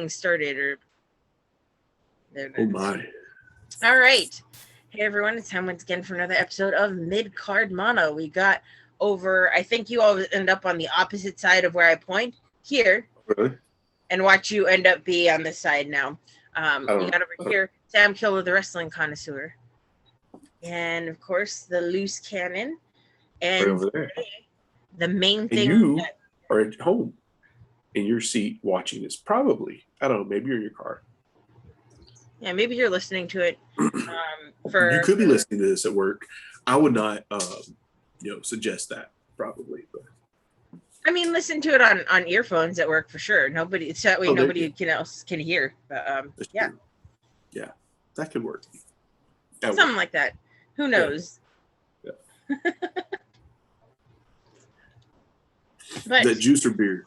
Started or there it Oh is. my. All right. Hey everyone, it's time once again for another episode of Midcard Mono. We got over, I think you all end up on the opposite side of where I point here. Really? And watch you end up be on this side now. You got over here Sam Keola, the Wrestling Connoisseur. And of course the loose cannon. And Right over there. the main And thing you are at home in your seat watching this. Probably. I don't know. Maybe you're in your car. Yeah, maybe you're listening to it. You could be listening to this at work. I would not, suggest that probably. But I mean, listen to it on earphones at work for sure. Nobody, so that way nobody else can hear. But yeah, true. Yeah, that could work. Something like that. Who knows? Yeah. But that juice or beer?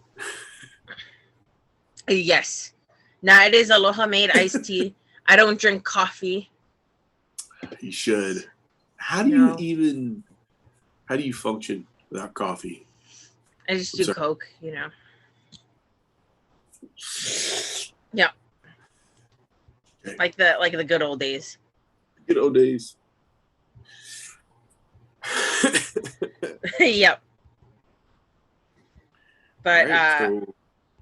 Yes. Now it is Aloha made iced tea. I don't drink coffee. You should. How do you function without coffee? I just do Coke, Yeah. Okay. Like the good old days. Good old days. Yep. But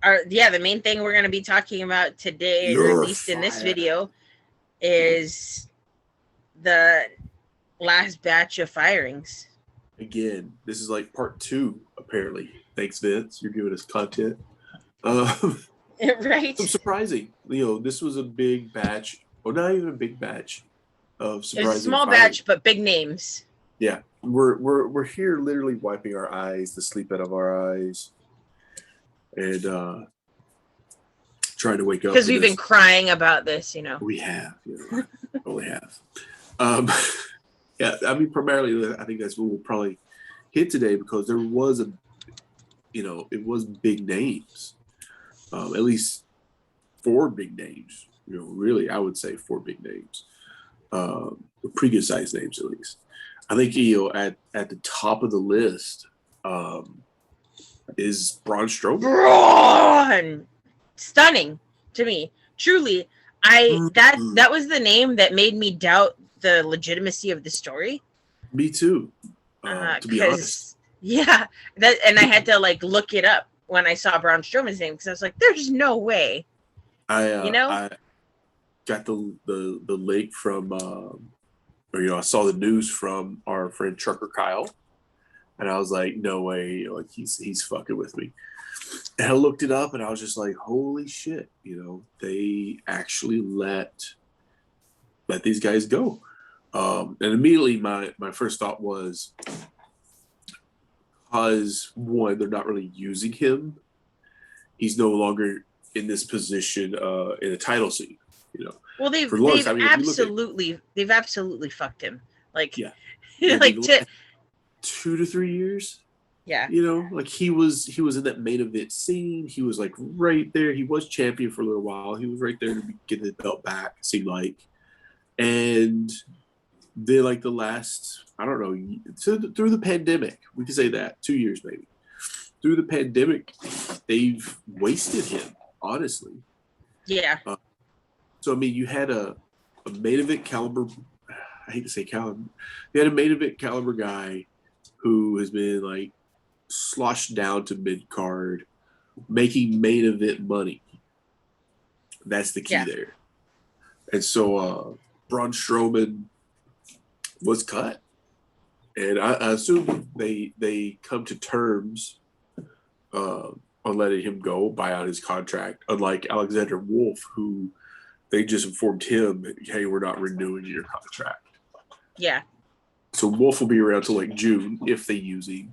the main thing we're going to be talking about today, or at least in this video, is the last batch of firings. Again, this is like part 2, apparently. Thanks, Vince. You're giving us content. Right. So surprising. This was a big batch, or not even a big batch of surprising. It's a small batch, but big names. Yeah. We're here literally wiping our eyes, the sleep out of our eyes. And trying to wake up. Because we've been crying about this, We have. Only have. Yeah, I mean, primarily, I think that's what we'll probably hit today because there was it was big names. At least 4 big names. Really, I would say 4 big names. Pretty good sized names, at least. I think, at the top of the list, is Braun Strowman. Braun! Stunning to me. Truly. That was the name that made me doubt the legitimacy of the story. Me too. To be honest. Yeah. And I had to look it up when I saw Braun Strowman's name because I was like, there's no way. I got the link from I saw the news from our friend Trucker Kyle. And I was like, no way, he's fucking with me. And I looked it up and I was just like, holy shit, they actually let these guys go. And immediately my first thought was, because one, they're not really using him. He's no longer in this position in a title scene, Well, they've absolutely fucked him. Yeah. 2 to 3 years. Yeah. He was in that main event scene. He was right there. He was champion for a little while. He was right there to get the belt back, it seemed like. And then the last, I don't know, through the pandemic, we could say that 2 years maybe. Through the pandemic, they've wasted him, honestly. Yeah. So I mean, you had a main event caliber. I hate to say caliber. You had a main event caliber guy who has been sloshed down to mid card, making main event money. That's the key there. And so Braun Strowman was cut, and I assume they come to terms on letting him go, buy out his contract. Unlike Alexander Wolf, who they just informed him, hey, we're not renewing your contract. Yeah. So Wolf will be around till June if they use him.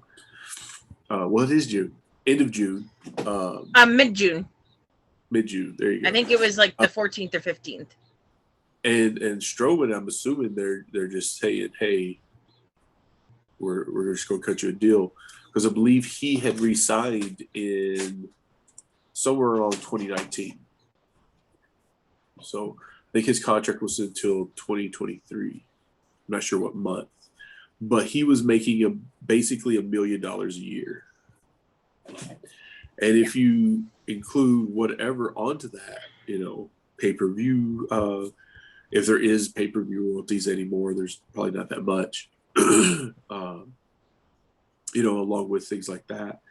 Well, it is June. End of June. Mid-June. Mid-June. There you go. I think it was the 14th or 15th. And Strowman, I'm assuming they're just saying, hey, we're just gonna cut you a deal. Because I believe he had re-signed in somewhere around 2019. So I think his contract was until 2023. I'm not sure what month. But he was making basically $1 million a year. And if you include whatever onto that, pay-per-view. If there is pay-per-view royalties anymore, there's probably not that much. Along with things like that,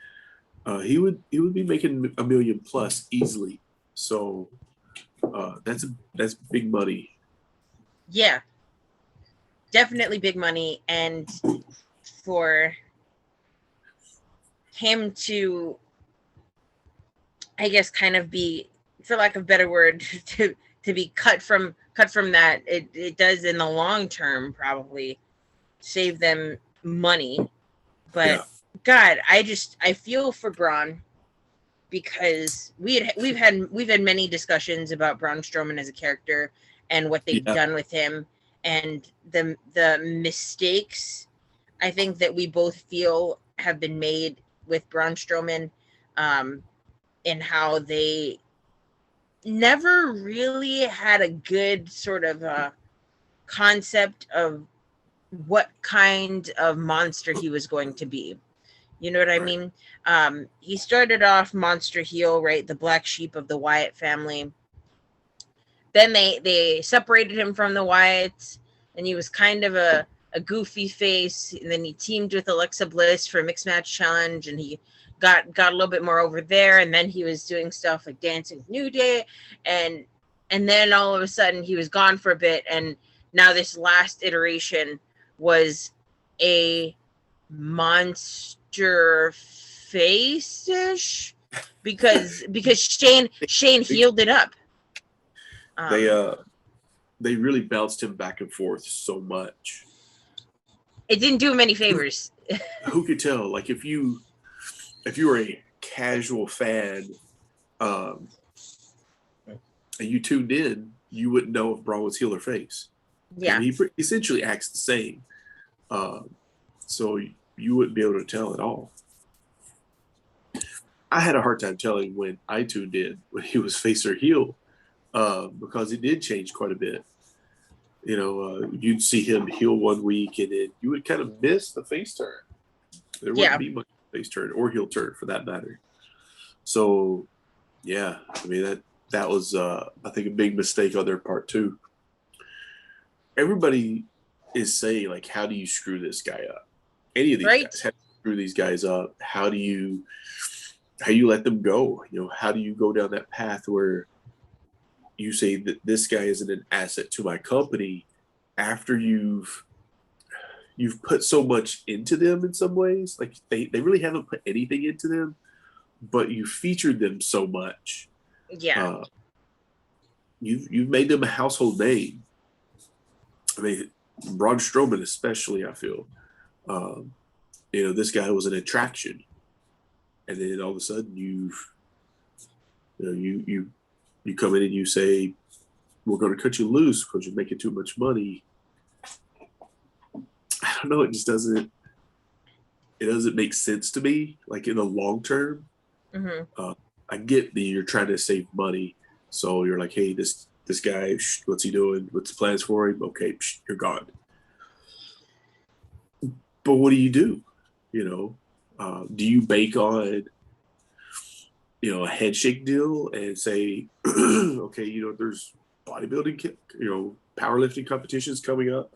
he would be making $1 million plus easily. So that's big money. Yeah, definitely big money, and for him to, I guess, kind of be, for lack of a better word, to be cut from that, it does in the long term probably save them money. But yeah. God, I feel for Braun, because we've had many discussions about Braun Strowman as a character and what they've done with him, and the mistakes I think that we both feel have been made with Braun Strowman, and how they never really had a good sort of concept of what kind of monster he was going to be. You know what I mean? He started off monster heel, right? The black sheep of the Wyatt family. Then they separated him from the Wyatts, and he was kind of a goofy face. And then he teamed with Alexa Bliss for Mixed Match Challenge, and he got a little bit more over there. And then he was doing stuff like Dancing with New Day, and then all of a sudden he was gone for a bit. And now this last iteration was a monster face-ish, because Shane healed it up. They really bounced him back and forth so much. It didn't do him any favors. Who could tell? Like if you were a casual fan, and you tuned in, you wouldn't know if Braun was heel or face. Yeah, and he essentially acts the same. So you wouldn't be able to tell at all. I had a hard time telling when I tuned in when he was face or heel, because it did change quite a bit. You'd see him heel one week, and then you would kind of miss the face turn. There wouldn't be much face turn or heel turn for that matter. So, yeah, I mean that was I think a big mistake on their part too. Everybody is saying, like, how do you screw this guy up? Any of these guys, how do you screw these guys up? How do you let them go? How do you go down that path where you say that this guy isn't an asset to my company after you've put so much into them in some ways? Like they really haven't put anything into them, but you featured them so much. Yeah. You've made them a household name. I mean, Braun Strowman especially, I feel. This guy was an attraction, and then all of a sudden you come in and you say, we're going to cut you loose because you're making too much money. I don't know. It just doesn't make sense to me. Like in the long term, I get that you're trying to save money. So you're like, hey, this guy, what's he doing? What's the plans for him? Okay, you're gone. But what do you do? Do you bake on, a handshake deal and say, okay, there's bodybuilding, powerlifting competitions coming up.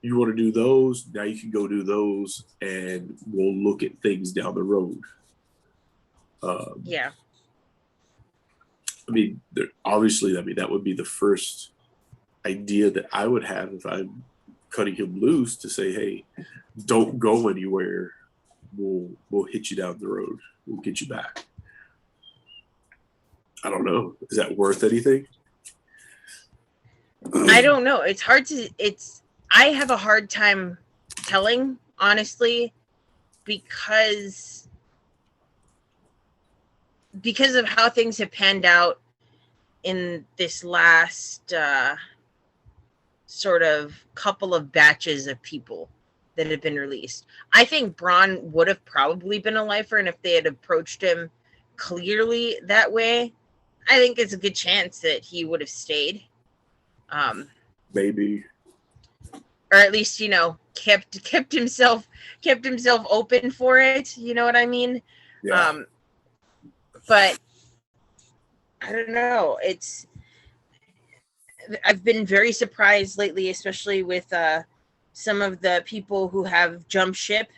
You want to do those? Now you can go do those, and we'll look at things down the road. Yeah. I mean, that would be the first idea that I would have if I'm cutting him loose, to say, hey, don't go anywhere. We'll hit you down the road. We'll get you back. I don't know. Is that worth anything? I don't know. It's hard to. I have a hard time telling, honestly, because of how things have panned out in this last sort of couple of batches of people that have been released. I think Braun would have probably been a lifer, and if they had approached him clearly that way, I think it's a good chance that he would have stayed. Maybe. Or at least, kept himself open for it. You know what I mean? Yeah. But I don't know. I've been very surprised lately, especially with some of the people who have jumped ship.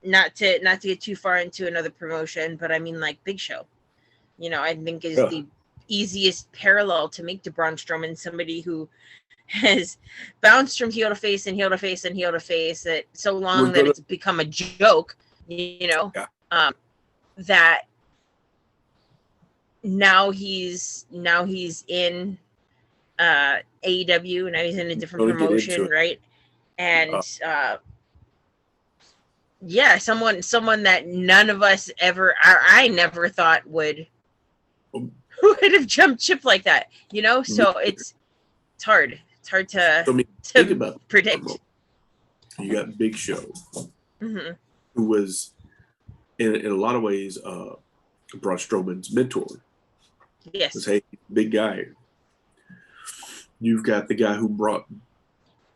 Not to get too far into another promotion, but I mean like Big Show. I think is the easiest parallel to make to Braun Strowman, somebody who has bounced from heel to face and heel to face and heel to face that so long that it's become a joke, that now he's in AEW, now he's in a different promotion, right? And someone that none of us ever, I never thought would have jumped ship like that, so it's hard. It's hard to predict. You got Big Show, who was in a lot of ways Braun Strowman's mentor. Yes. Was, hey, big guy. You've got the guy who brought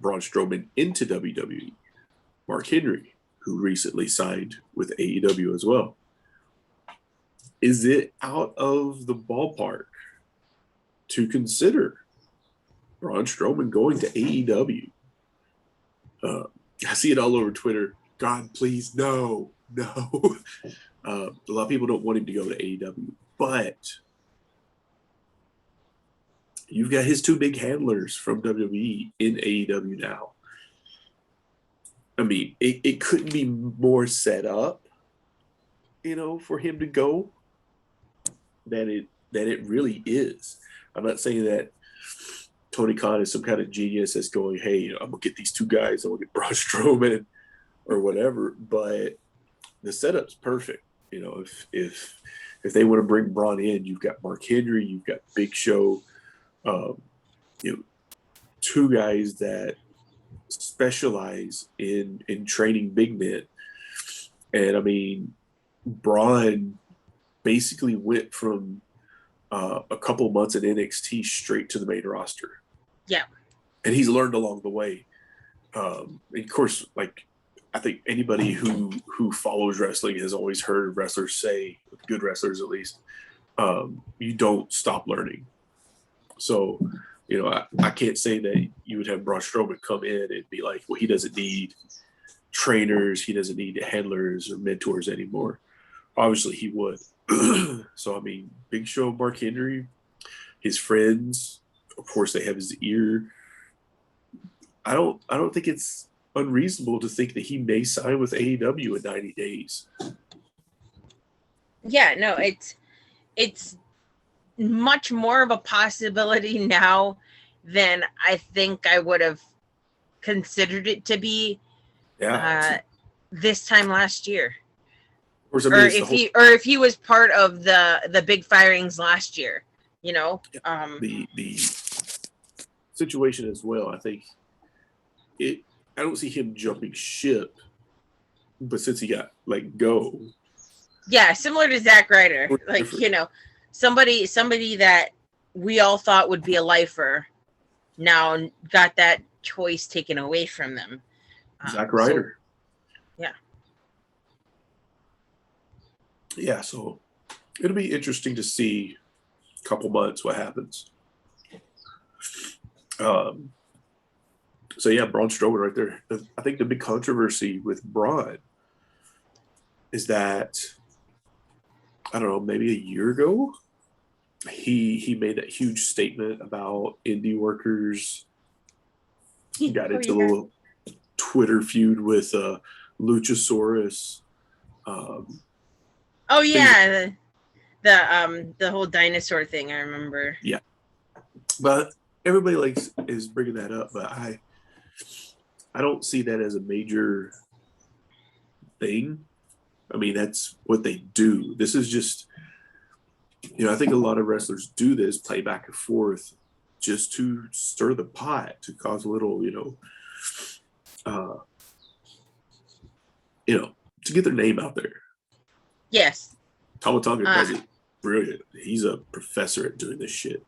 Braun Strowman into WWE, Mark Henry, who recently signed with AEW as well. Is it out of the ballpark to consider Braun Strowman going to AEW? I see it all over Twitter. God, please, no. A lot of people don't want him to go to AEW, but you've got his two big handlers from WWE in AEW now. I mean, it couldn't be more set up, for him to go than it really is. I'm not saying that Tony Khan is some kind of genius that's going, hey, I'm going to get these two guys, I'm going to get Braun Strowman or whatever, but the setup's perfect. If they want to bring Braun in, you've got Mark Henry, you've got Big Show, two guys that specialize in training big men. And I mean, Braun basically went from a couple of months in NXT straight to the main roster. Yeah. And he's learned along the way. And of course, like, I think anybody who follows wrestling has always heard wrestlers say, good wrestlers at least, you don't stop learning. So, I can't say that you would have Braun Strowman come in and be like, well, he doesn't need trainers, he doesn't need handlers or mentors anymore. Obviously, he would. So, I mean, Big Show, Mark Henry, his friends, of course, they have his ear. I don't think it's unreasonable to think that he may sign with AEW in 90 days. Yeah, no, it's much more of a possibility now than I think I would have considered it to be this time last year. Or if he was part of the big firings last year, the situation as well. I think I don't see him jumping ship, but since he got let go, similar to Zack Ryder, like somebody that we all thought would be a lifer, now got that choice taken away from them. Zack Ryder. Yeah, so it'll be interesting to see a couple months what happens. Braun Strowman right there. I think the big controversy with Braun is that, I don't know, maybe a year ago, he made that huge statement about indie workers. He got into a little Twitter feud with Luchasaurus. The whole dinosaur thing, I remember. Yeah, but everybody is bringing that up, but I don't see that as a major thing. I mean, that's what they do. This is just, I think a lot of wrestlers do this, play back and forth, just to stir the pot, to cause a little, to get their name out there. Yes. Tama Tonga does it brilliant. He's a professor at doing this shit.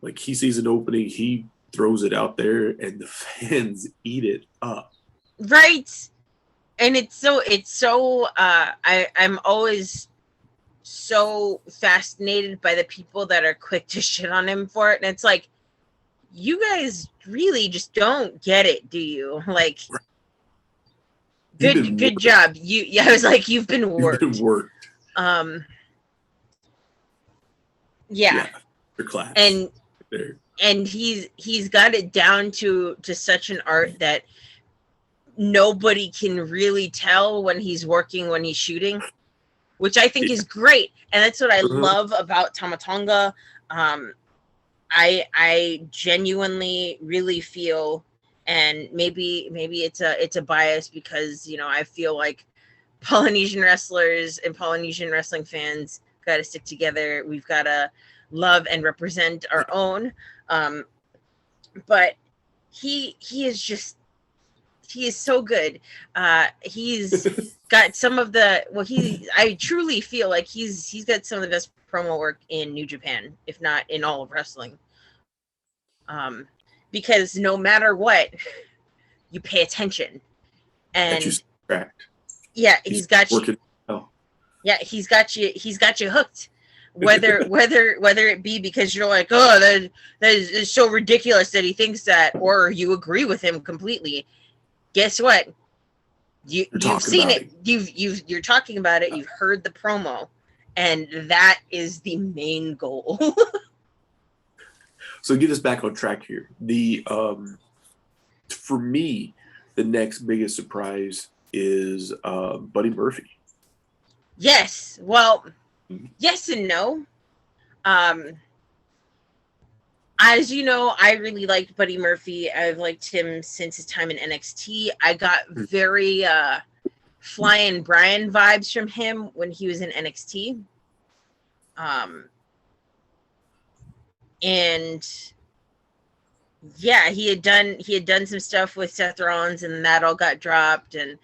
Like, he sees an opening, he throws it out there, and the fans eat it up. Right. And it's so I'm always so fascinated by the people that are quick to shit on him for it. And it's like, you guys really just don't get it, do you? Like, good job. I was like, you've been worked. You've been worked. Yeah. For class. And he's got it down to such an art that nobody can really tell when he's working, when he's shooting, which I think is great. And that's what I love about Tama Tonga. I genuinely really feel, and maybe it's a bias because, you know, I feel like Polynesian wrestlers and Polynesian wrestling fans got to stick together. We've got to love and represent our own. But he is so good. He's got some of the, I truly feel like he's got some of the best promo work in New Japan, if not in all of wrestling. Because no matter what, you pay attention. And yeah, he's got you. Yeah, he's got you hooked. Whether it be because you're like, oh, that is so ridiculous that he thinks that, or you agree with him completely. Guess what? You've seen it. You're talking about it. You've heard the promo, and that is the main goal. So get us back on track here. For me, the next biggest surprise is Buddy Murphy. Yes. Well, yes and no. As you know, I really liked Buddy Murphy. I've liked him since his time in NXT. I got very Flying Brian vibes from him when he was in NXT. And yeah, he had done some stuff with Seth Rollins, and that all got dropped, and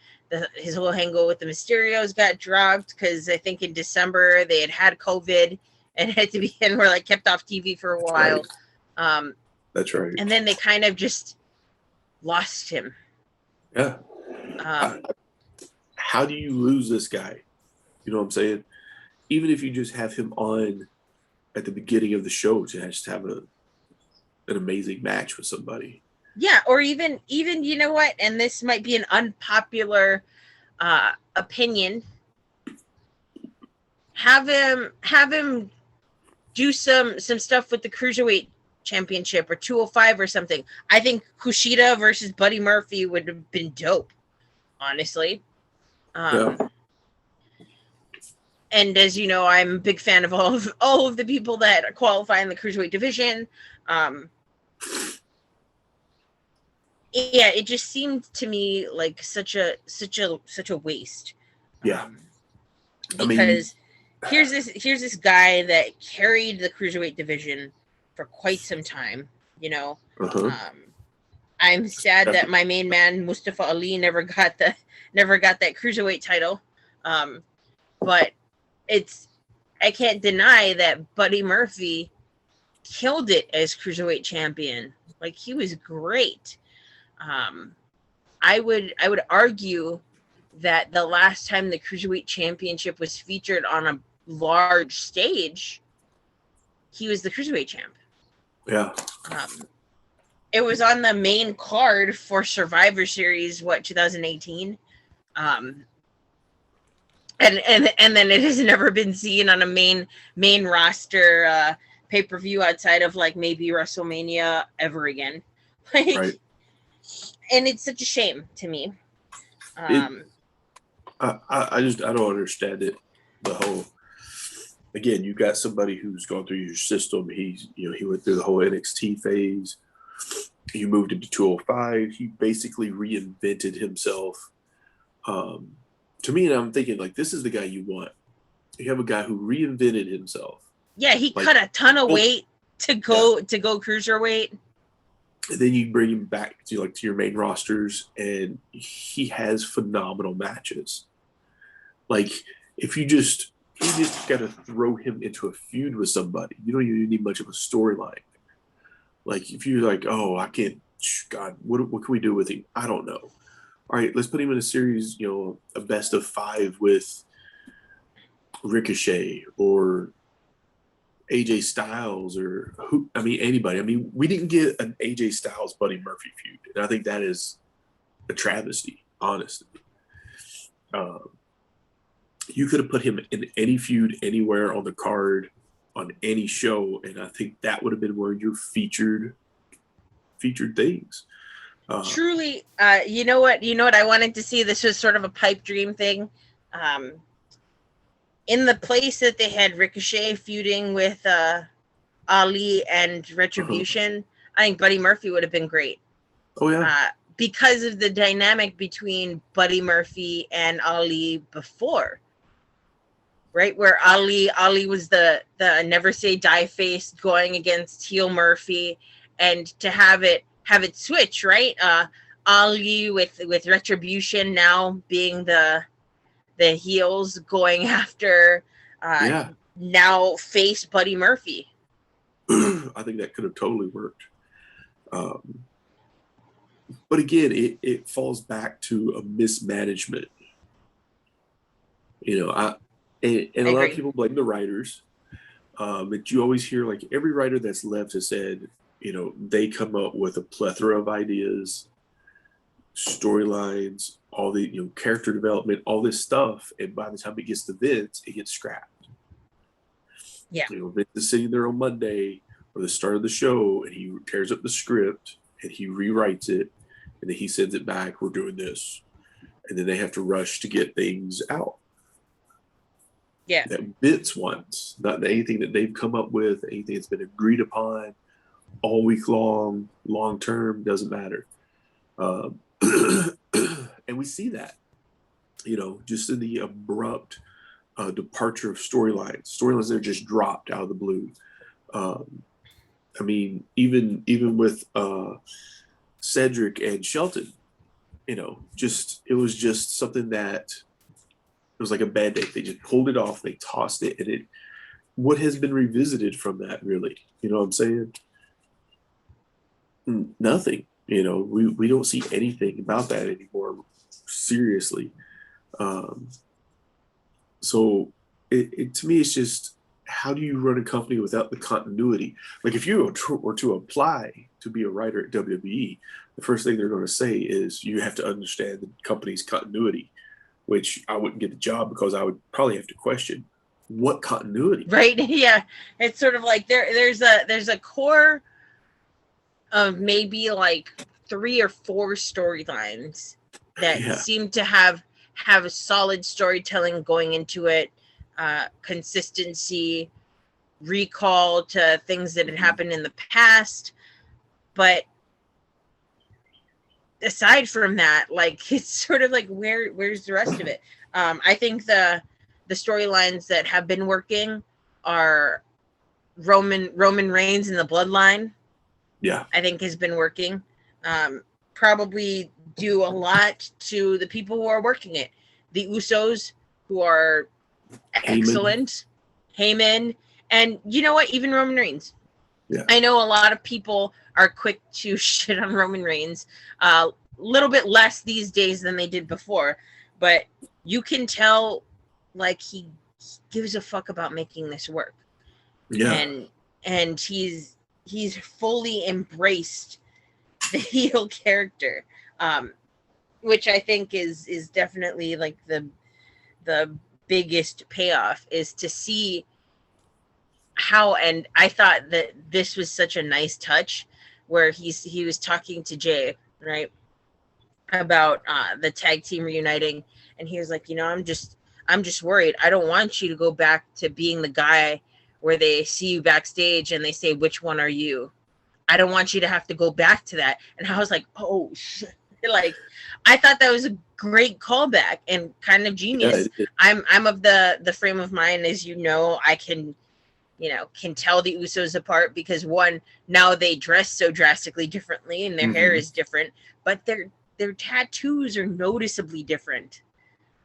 his whole angle with the Mysterios got dropped because I think in December they had COVID and had to be and were like kept off TV for a while. Right. That's right. And then they kind of just lost him. Yeah. How do you lose this guy? You know what I'm saying? Even if you just have him on at the beginning of the show to just have an amazing match with somebody. Yeah, or even you know what? And this might be an unpopular opinion. Have him do some stuff with the Cruiserweight Championship or 205 or something. I think Kushida versus Buddy Murphy would have been dope, honestly. Yeah. And as you know, I'm a big fan of all of the people that qualify in the Cruiserweight division. Yeah, it just seemed to me like such a waste. Yeah. Because here's this guy that carried the Cruiserweight division for quite some time, you know. I'm sad that my main man Mustafa Ali never got that Cruiserweight title. But I can't deny that Buddy Murphy killed it as Cruiserweight champion. Like, he was great. I would argue that the last time the Cruiserweight Championship was featured on a large stage, he was the Cruiserweight champ. Yeah. It was on the main card for Survivor Series, 2018. And then it has never been seen on a main roster pay-per-view outside of like maybe WrestleMania ever again. Like, right. And it's such a shame to me. I don't understand it. The whole, again, you got somebody who's gone through your system. He went through the whole NXT phase. You moved into 205. He basically reinvented himself. To me, and I'm thinking, like, this is the guy you want. You have a guy who reinvented himself. Yeah, he cut a ton of weight to go cruiserweight. And then you bring him back to your main rosters, and he has phenomenal matches. Like, if you just got to throw him into a feud with somebody, you don't even need much of a storyline. Like, if you're like, oh, I can't, God, what can we do with him? I don't know. All right, let's put him in a series, a best of 5 with Ricochet or AJ Styles or anybody. I mean, we didn't get an AJ Styles Buddy Murphy feud, and I think that is a travesty, honestly. You could have put him in any feud anywhere on the card on any show, and I think that would have been where you're featured things. Truly, you know what I wanted to see? This was sort of a pipe dream thing. In the place that they had Ricochet feuding with Ali and Retribution, I think Buddy Murphy would have been great. Oh yeah, because of the dynamic between Buddy Murphy and Ali before, right? Where Ali was the never say die face going against heel Murphy, and to have it switch, right? Ali with Retribution now being the heels going after now face Buddy Murphy. I think that could have totally worked. But again, it falls back to a mismanagement. You know, and a lot of people blame the writers. But you always hear, like, every writer that's left has said, you know, they come up with a plethora of ideas, storylines, all the, you know, character development, all this stuff, and by the time it gets to Vince, it gets scrapped. Yeah. You know, Vince is sitting there on Monday or the start of the show, and he tears up the script and he rewrites it, and then he sends it back. We're doing this, and then they have to rush to get things out. Yeah. That Vince wants, not anything that they've come up with, anything that's been agreed upon all week long term, doesn't matter. And we see that, you know, just in the abrupt departure of storylines that are just dropped out of the blue. I mean, even with Cedric and Shelton, you know, it was just something that it was like a Band-Aid. They just pulled it off, they tossed it, and what has been revisited from that, really? You know what I'm saying? Nothing. You know, we don't see anything about that anymore, seriously. So it to me, it's just, how do you run a company without the continuity? Like, if you were to apply to be a writer at WWE, the first thing they're going to say is you have to understand the company's continuity, which I wouldn't get the job because I would probably have to question what continuity. Right. Yeah. It's sort of like there's a core of maybe like 3 or 4 storylines that seem to have a solid storytelling going into it, consistency, recall to things that had happened in the past. But aside from that, like, it's sort of like, where's the rest of it? I think the storylines that have been working are Roman Reigns and the Bloodline. Yeah, I think has been working. Probably due a lot to the people who are working it. The Usos, who are excellent. Heyman. And you know what? Even Roman Reigns. Yeah. I know a lot of people are quick to shit on Roman Reigns. A little bit less these days than they did before. But you can tell, like, he gives a fuck about making this work. Yeah. And he's fully embraced the heel character, which I think is definitely like the biggest payoff, is to see how. And I thought that this was such a nice touch where he was talking to Jay, right, about the tag team reuniting, and he was like, you know, I'm just worried. I don't want you to go back to being the guy where they see you backstage and they say, which one are you? I don't want you to have to go back to that. And I was like, oh shit. Like, I thought that was a great callback and kind of genius. Yeah, I'm of the frame of mind, as you know, I can tell the Usos apart because, one, now they dress so drastically differently and their hair is different, but their tattoos are noticeably different.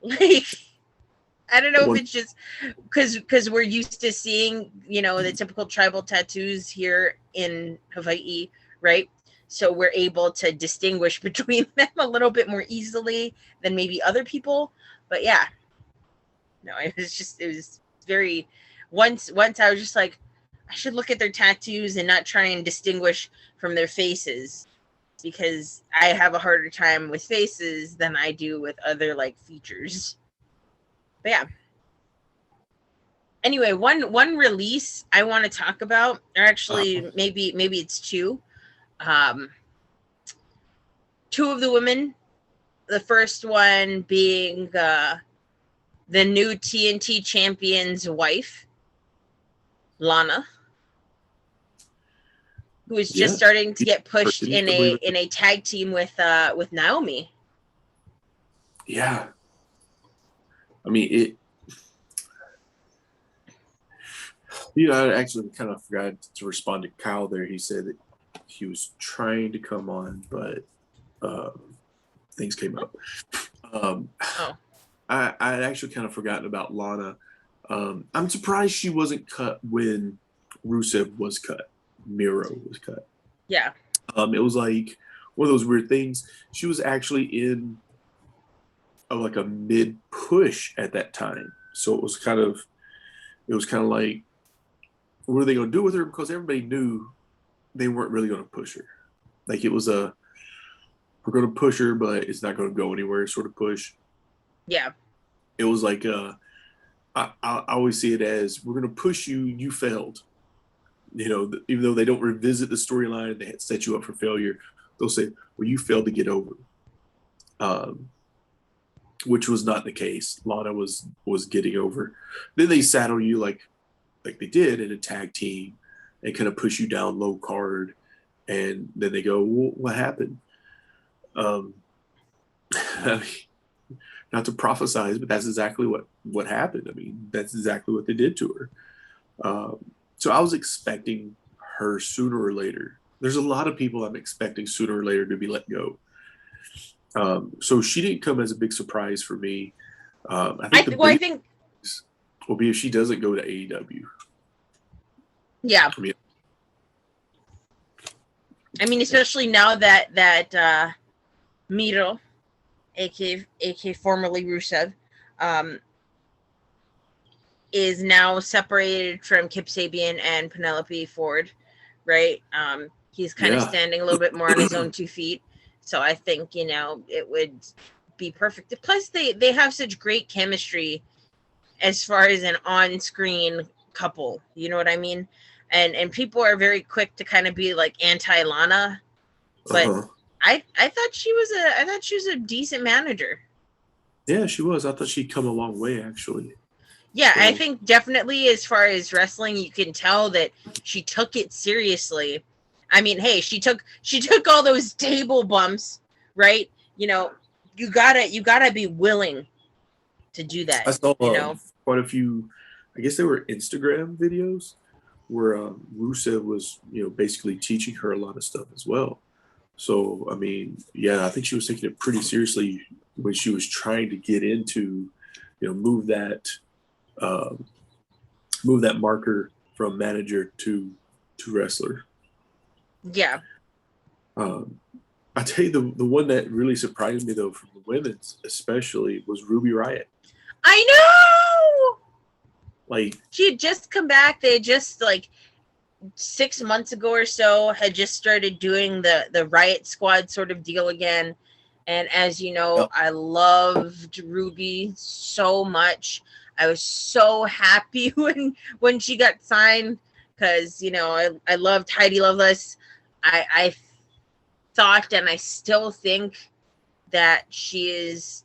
Like, I don't know if it's just because we're used to seeing, you know, the typical tribal tattoos here in Hawaii, right? So we're able to distinguish between them a little bit more easily than maybe other people. But yeah, no, it was very once I was just like, I should look at their tattoos and not try and distinguish from their faces, because I have a harder time with faces than I do with other like features. But yeah. Anyway, one release I want to talk about, or actually maybe it's two. Two of the women. The first one being the new TNT champion's wife, Lana, who is just starting to get pushed in a tag team with Naomi. Yeah. I mean, I actually kind of forgot to respond to Kyle there. He said that he was trying to come on, but things came up. I actually kind of forgotten about Lana. I'm surprised she wasn't cut when Rusev was cut. Miro was cut. Yeah. It was like one of those weird things. She was actually in like a mid push at that time, so it was kind of like, what are they going to do with her? Because everybody knew they weren't really going to push her. Like, it was we're going to push her, but it's not going to go anywhere sort of push. Yeah. It was like, I always see it as, we're going to push you, you failed. Even though they don't revisit the storyline, they set you up for failure. They'll say, well, you failed to get over. Which was not the case. Lana was getting over. Then they saddle you like they did in a tag team and kind of push you down low card. And then they go, well, what happened? I mean, not to prophesize, but that's exactly what happened. I mean, that's exactly what they did to her. So I was expecting her sooner or later. There's a lot of people I'm expecting sooner or later to be let go. So she didn't come as a big surprise for me. I think will be if she doesn't go to AEW. Yeah. I mean, especially now that Miro, aka formerly Rusev, is now separated from Kip Sabian and Penelope Ford, right? He's kind of standing a little bit more on his own 2 feet. So I think, it would be perfect. Plus, they have such great chemistry as far as an on-screen couple. You know what I mean? And people are very quick to kind of be like anti-Lana, but I thought she was a decent manager. Yeah, she was. I thought she'd come a long way, actually. Yeah, I think definitely as far as wrestling, you can tell that she took it seriously. I mean, hey, she took all those table bumps, right? You gotta be willing to do that. I saw quite a few, I guess they were Instagram videos where Rusev was, basically teaching her a lot of stuff as well. So, I mean, yeah, I think she was taking it pretty seriously when she was trying to get into, move that marker from manager to wrestler. Yeah. I tell you, the one that really surprised me though, from the women's especially, was Ruby Riott. I know. Like, she had just come back. They just 6 months ago or so had just started doing the Riot Squad sort of deal again. And as you know, yep. I loved Ruby so much. I was so happy when she got signed because, I loved Heidi Loveless. I thought, and I still think, that she is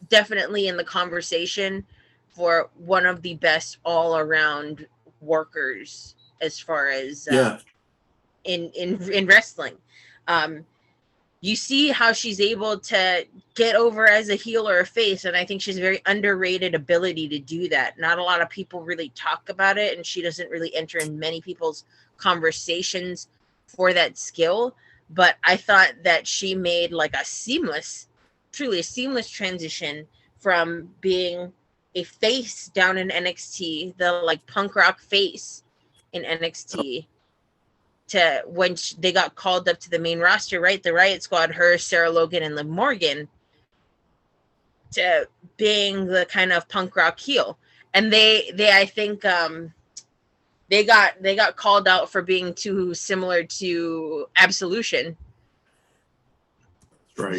definitely in the conversation for one of the best all-around workers as far as in wrestling. You see how she's able to get over as a heel or a face, and I think she's a very underrated ability to do that. Not a lot of people really talk about it, and she doesn't really enter in many people's conversations for that skill. But I thought that she made truly a seamless transition from being a face down in NXT, the punk rock face in NXT, to when they got called up to the main roster, right? The Riot Squad, her, Sarah Logan, and Liv Morgan, to being the kind of punk rock heel. and they I think they got called out for being too similar to Absolution. Right.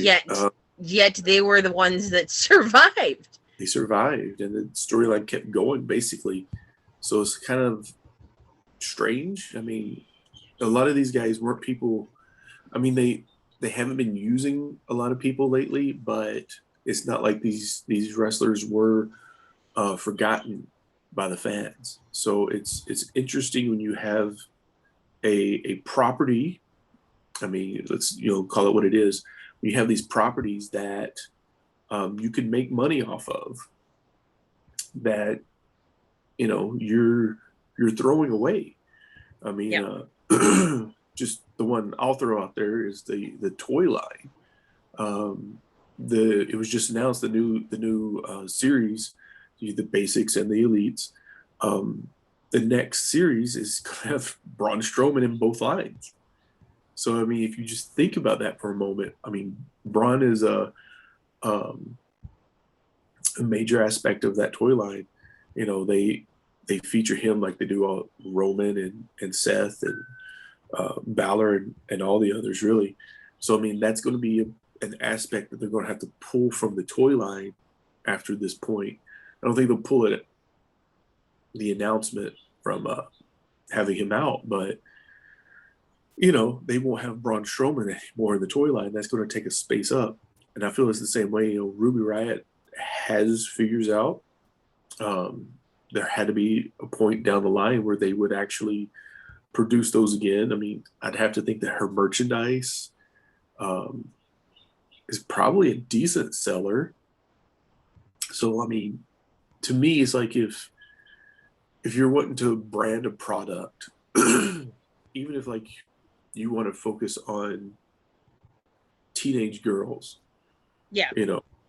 Yet they were the ones that survived. They survived, and the storyline kept going, basically. So it's kind of strange. I mean, a lot of these guys weren't people. I mean, they haven't been using a lot of people lately, but it's not like these wrestlers were forgotten by the fans. So it's interesting when you have a property. I mean, let's call it what it is. You have these properties that you can make money off of, that you're throwing away. I mean, just the one I'll throw out there is the toy line. It was just announced the new series, the basics and the elites. The next series is gonna have Braun Strowman in both lines. So I mean, if you just think about that for a moment, I mean, Braun is a major aspect of that toy line. They feature him like they do all Roman and Seth and Balor and all the others, really. So I mean, that's going to be an aspect that they're going to have to pull from the toy line after this point. I don't think they'll pull it, the announcement from having him out, but they won't have Braun Strowman anymore in the toy line. That's going to take a space up, and I feel it's the same way. Ruby Riott has figures out. There had to be a point down the line where they would actually produce those again. I mean, I'd have to think that her merchandise is probably a decent seller. So I mean, to me, it's like if you're wanting to brand a product, even if like you want to focus on teenage girls,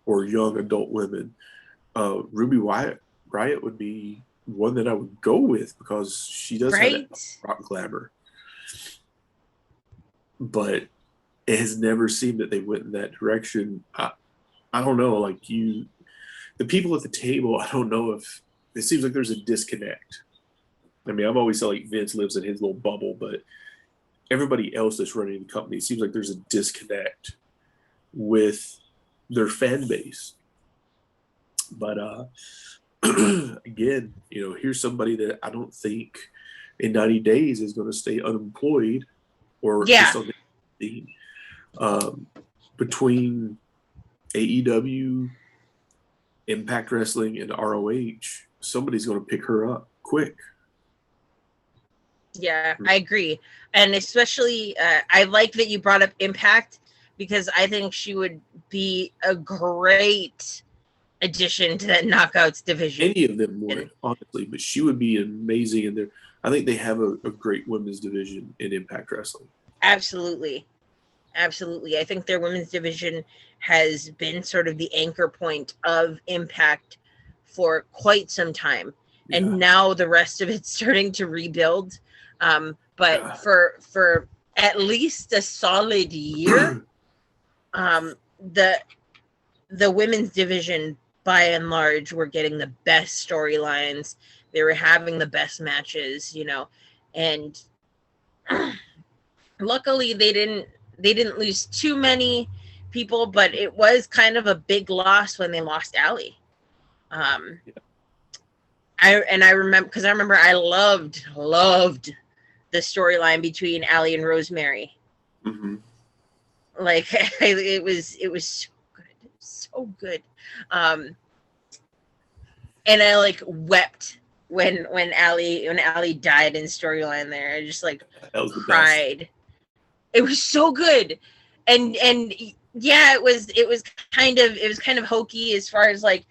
or young adult women, Ruby Riott would be one that I would go with, because she does have that rock glamour. But it has never seemed that they went in that direction. I don't know, like the people at the table, I don't know if it seems like there's a disconnect. I mean, I've always said like Vince lives in his little bubble, but everybody else that's running the company, it seems like there's a disconnect with their fan base. But again, here's somebody that I don't think in 90 days is going to stay unemployed or just on the team. Between AEW, Impact Wrestling, and ROH, somebody's going to pick her up quick. Yeah, I agree. And especially, I like that you brought up Impact, because I think she would be a great addition to that Knockouts division. Any of them would, honestly, but she would be amazing in there. I think they have a great women's division in Impact Wrestling. Absolutely. I think their women's division has been sort of the anchor point of Impact for quite some time. Yeah. And now the rest of it's starting to rebuild. But for at least a solid year, the women's division, by and large, were getting the best storylines. They were having the best matches, and luckily they didn't lose too many people, but it was kind of a big loss when they lost Allie. I remember I loved the storyline between Allie and Rosemary. Mm-hmm. Like it was so good. And I like wept when Allie died in storyline there. I just like cried. It was so good. And yeah, it was kind of hokey as far as like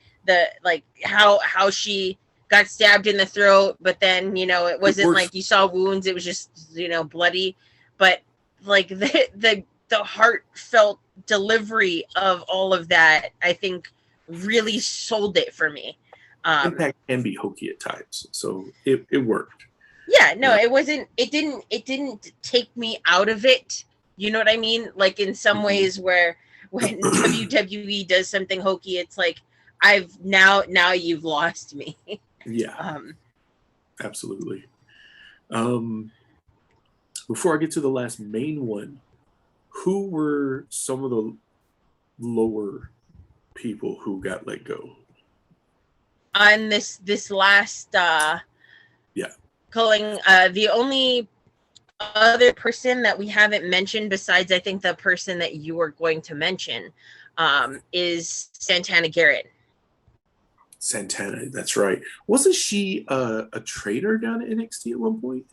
how she got stabbed in the throat, but then it wasn't like you saw wounds, it was just bloody. But like the heartfelt delivery of all of that, I think, really sold it for me. Impact can be hokey at times, so it worked. Yeah, no, it wasn't. It didn't take me out of it. You know what I mean? Like in some ways, where when WWE does something hokey, it's like now you've lost me. Yeah, absolutely. Before I get to the last main one, who were some of the lower people who got let go? On this last Quelling, the only other person that we haven't mentioned, besides I think the person that you were going to mention, is Santana Garrett. Santana, that's right. Wasn't she a trainer down at NXT at one point?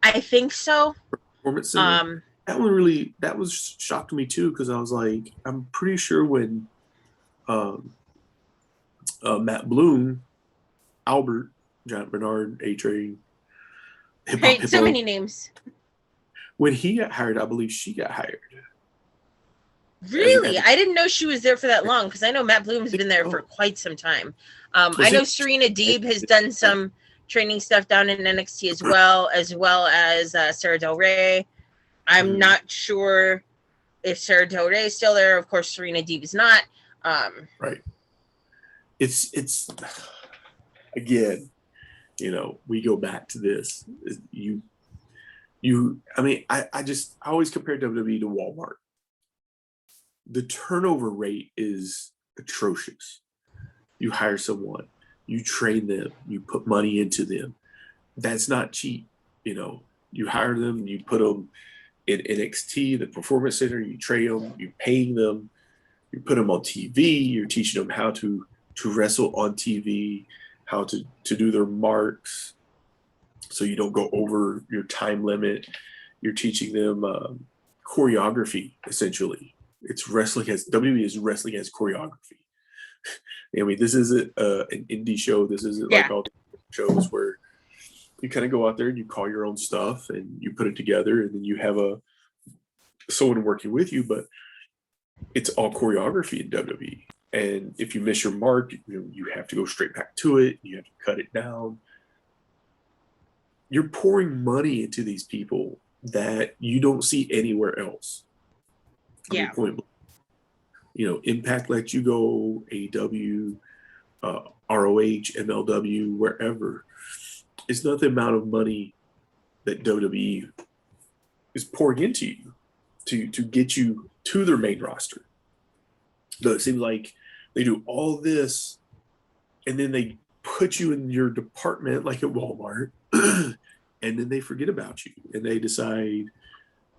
I think so. Performance Center? That was shocked me too, because I was like, I'm pretty sure when Matt Bloom, Albert, John Bernard, A-Train, Right, so many names. When he got hired, I believe she got hired. Really? I didn't know she was there for that long, because I know Matt Bloom's been there for quite some time. I know Serena Deeb has done some training stuff down in NXT as well as Sarah Del Rey. I'm not sure if Sarah Del Rey is still there. Of course, Serena Deeb is not. Right. It's again, we go back to this. I always compare WWE to Walmart. The turnover rate is atrocious. You hire someone, you train them, you put money into them. That's not cheap. You hire them, you put them in NXT, the Performance Center, you train them, you're paying them, you put them on TV, you're teaching them how to wrestle on TV, how to do their marks so you don't go over your time limit. You're teaching them choreography, essentially. It's wrestling as WWE is wrestling as choreography. I mean, this isn't an indie show. This isn't like all the shows where you kind of go out there and you call your own stuff and you put it together, and then you have someone working with you. But it's all choreography in WWE. And if you miss your mark, you have to go straight back to it. You have to cut it down. You're pouring money into these people that you don't see anywhere else. Yeah. Impact lets you go, AEW, ROH, MLW, wherever. It's not the amount of money that WWE is pouring into you to get you to their main roster. So it seems like they do all this, and then they put you in your department like at Walmart, and then they forget about you, and they decide,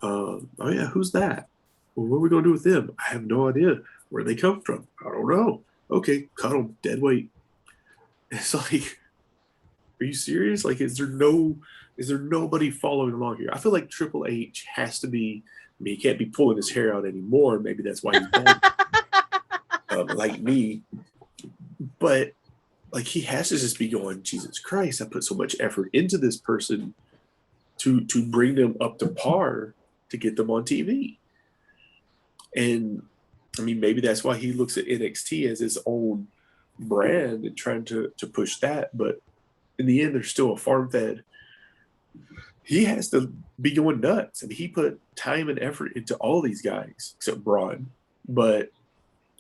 oh yeah, who's that? Well, what are we going to do with them? I have no idea where they come from. I don't know. Okay, cut them, dead weight. It's like, are you serious? Like, is there nobody following along here? I feel like Triple H has to be. I mean, he can't be pulling his hair out anymore. Maybe that's why he's bald, like me. But like, he has to just be going, Jesus Christ! I put so much effort into this person to bring them up to par to get them on TV. And I mean, maybe that's why he looks at NXT as his own brand and trying to push that. But in the end, there's still a farm fed. He has to be going nuts. I mean, he put time and effort into all these guys except Braun. But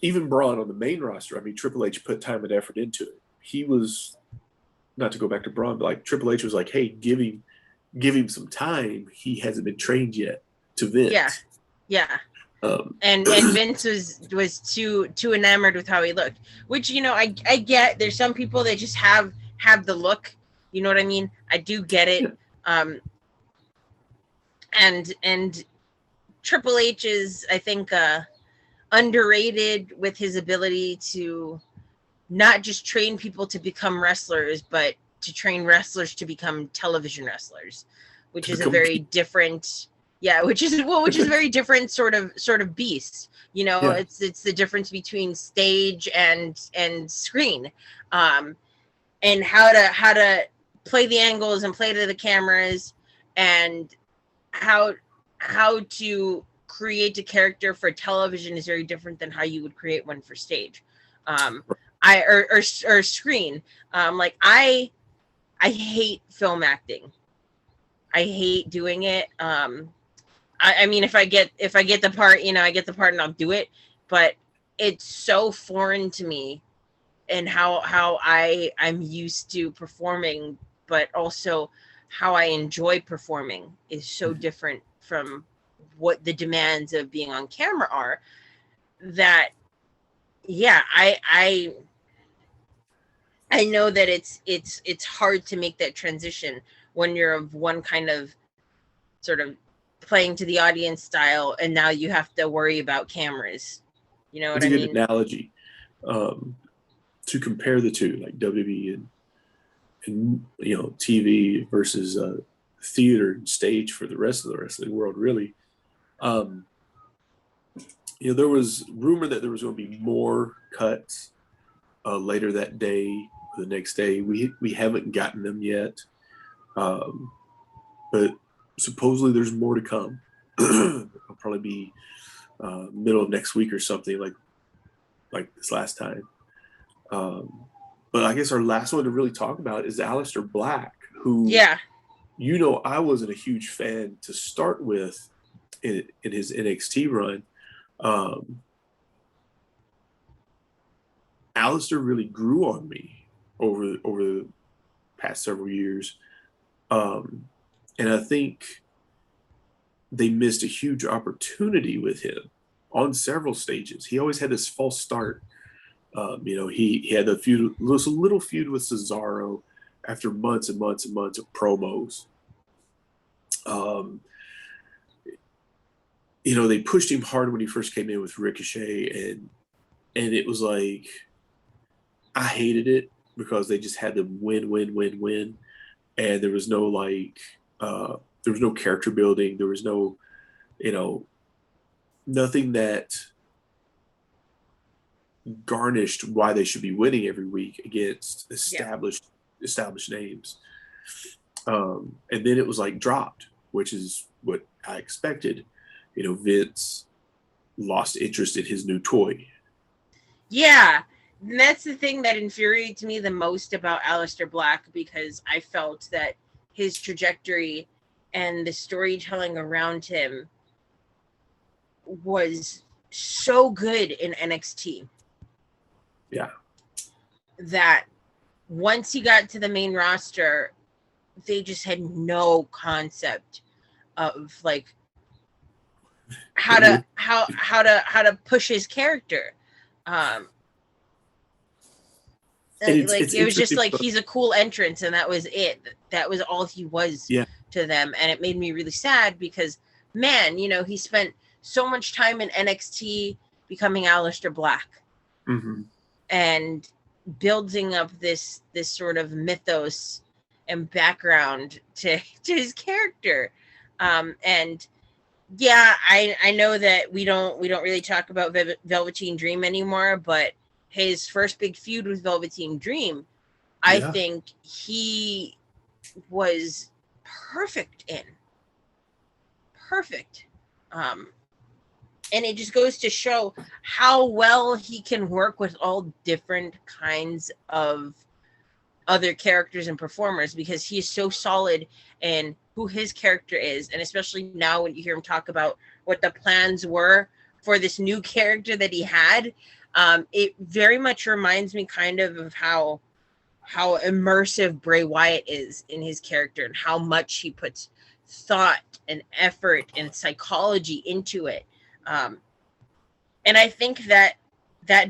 even Braun on the main roster, I mean, Triple H put time and effort into it. He was, not to go back to Braun, but like Triple H was like, hey, give him some time. He hasn't been trained yet to Vince. Yeah. And Vince was too enamored with how he looked, which I get. There's some people that just have the look, you know what I mean? I do get it. And Triple H is, I think, underrated with his ability to not just train people to become wrestlers, but to train wrestlers to become television wrestlers, which is a very different. Yeah, which is a very different sort of beast. It's the difference between stage and screen, and how to play the angles and play to the cameras, and how to create a character for television is very different than how you would create one for stage, or screen. Like I hate film acting. I hate doing it. I mean, if I get the part, I get the part and I'll do it. But it's so foreign to me and how I'm used to performing, but also how I enjoy performing is so different from what the demands of being on camera are, that yeah, I know that it's hard to make that transition when you're of one kind of sort of playing to the audience style, and now you have to worry about cameras. You know what I mean? It's a good analogy to compare the two, like WWE and TV versus theater and stage for the rest of the wrestling world. Really, there was rumor that there was going to be more cuts later that day, or the next day. We haven't gotten them yet, but supposedly there's more to come. It'll probably be middle of next week or something like this last time. But I guess our last one to really talk about is Aleister Black, who, I wasn't a huge fan to start with in his NXT run. Aleister really grew on me over the past several years. And I think they missed a huge opportunity with him on several stages. He always had this false start. He had a little feud with Cesaro after months and months and months of promos. They pushed him hard when he first came in with Ricochet, and it was like, I hated it because they just had them win, and there was no there was no character building. There was no, nothing that garnished why they should be winning every week against established names. And then it was like dropped, which is what I expected. Vince lost interest in his new toy. Yeah. And that's the thing that infuriates me the most about Aleister Black, because I felt that his trajectory and the storytelling around him was so good in NXT. Yeah. That once he got to the main roster, they just had no concept of like how to push his character. It was just like, he's a cool entrance, and that was it. That was all he was to them. And it made me really sad because, man, he spent so much time in NXT becoming Aleister Black. Mm-hmm. And building up this sort of mythos and background to his character. And yeah, I know that we don't really talk about Velveteen Dream anymore, but his first big feud with Velveteen Dream, I think he was perfect in. Perfect. And it just goes to show how well he can work with all different kinds of other characters and performers, because he is so solid in who his character is. And especially now when you hear him talk about what the plans were for this new character that he had, it very much reminds me kind of how immersive Bray Wyatt is in his character, and how much he puts thought and effort and psychology into it. And I think that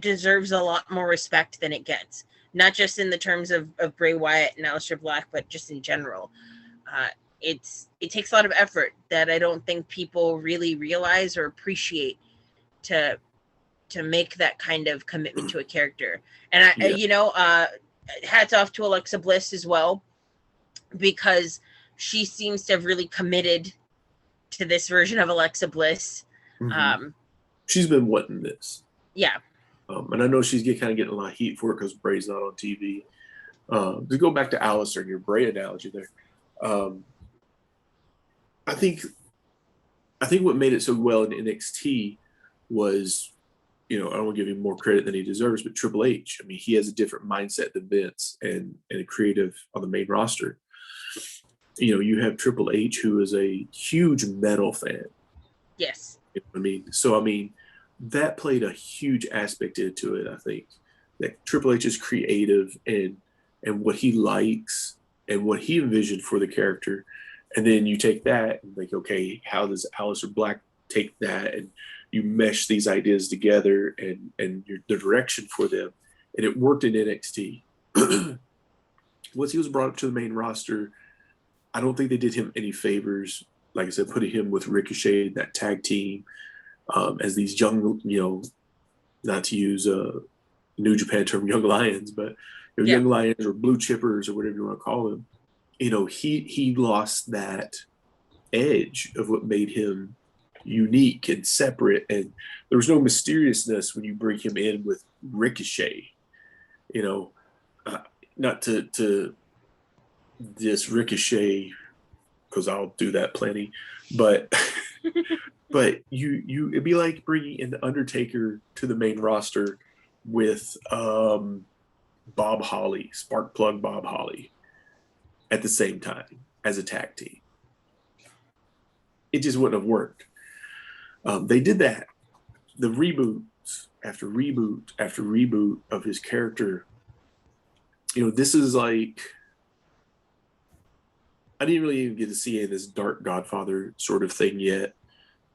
deserves a lot more respect than it gets, not just in the terms of Bray Wyatt and Aleister Black, but just in general. It takes a lot of effort that I don't think people really realize or appreciate to make that kind of commitment to a character. And hats off to Alexa Bliss as well, because she seems to have really committed to this version of Alexa Bliss. Mm-hmm. She's been wanting this. Yeah. And I know she's kind of getting a lot of heat for it because Bray's not on TV. To go back to Aleister and your Bray analogy there, I think what made it so well in NXT was, I don't want to give him more credit than he deserves, but Triple H. I mean, he has a different mindset than Vince and a creative on the main roster. You have Triple H, who is a huge metal fan. Yes. You know what I mean? So, that played a huge aspect into it, I think. that Triple H is creative and what he likes and what he envisioned for the character. And then you take that and like, okay, how does Aleister Black take that, and you mesh these ideas together and the direction for them. And it worked in NXT. Once he was brought up to the main roster, I don't think they did him any favors. Like I said, putting him with Ricochet, that tag team, as these young, not to use a New Japan term, young lions, but young lions or blue chippers or whatever you want to call them. He lost that edge of what made him unique and separate, and there was no mysteriousness when you bring him in with Ricochet. Not to this Ricochet, because I'll do that plenty, but but it'd be like bringing in the Undertaker to the main roster with Bob Holly, Sparkplug Bob Holly, at the same time as a tag team. It just wouldn't have worked. They did that. The reboots after reboot after reboot of his character. This is like, I didn't really even get to see this Dark Godfather sort of thing yet.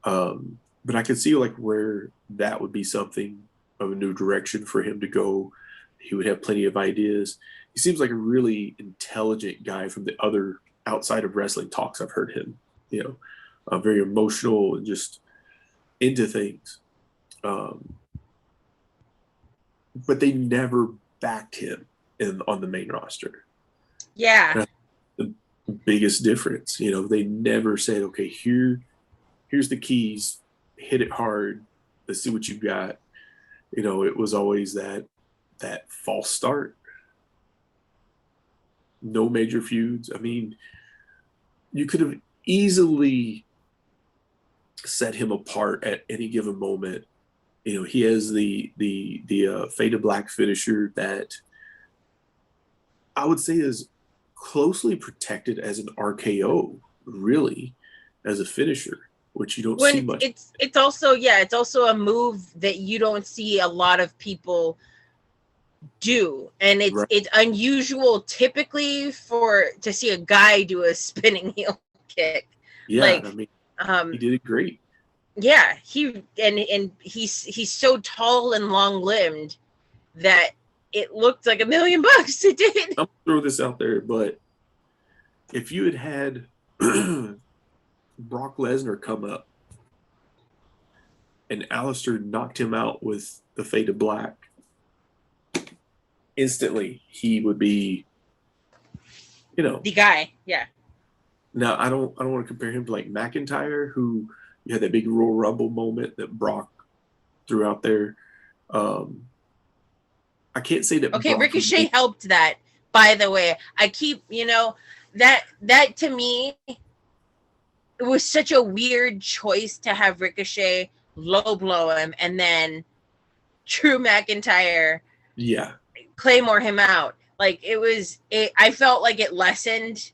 But I could see like where that would be something of a new direction for him to go. He would have plenty of ideas. He seems like a really intelligent guy from the other outside of wrestling talks I've heard him, very emotional and just into things. But they never backed him on the main roster. Yeah. That's the biggest difference. They never said, okay, here's the keys, hit it hard, let's see what you got. It was always that false start. No major feuds. I mean, you could have easily set him apart at any given moment. He has the Fade to Black finisher that I would say is closely protected as an RKO, really, as a finisher, which you don't see much. It's also a move that you don't see a lot of people do, and it's unusual typically to see a guy do a spinning heel kick. Yeah, he did it great. Yeah, he's so tall and long limbed that it looked like $1 million. It did. I'm gonna throw this out there, but if you had Brock Lesnar come up and Aleister knocked him out with the Fade to Black, instantly he would be, the guy. Yeah. Now I don't want to compare him to like McIntyre, who you had that big Royal Rumble moment that Brock threw out there. I can't say that. Okay, Brock Ricochet helped that, by the way. I keep, that to me, it was such a weird choice to have Ricochet low blow him and then Drew McIntyre Claymore him out. Like I felt like it lessened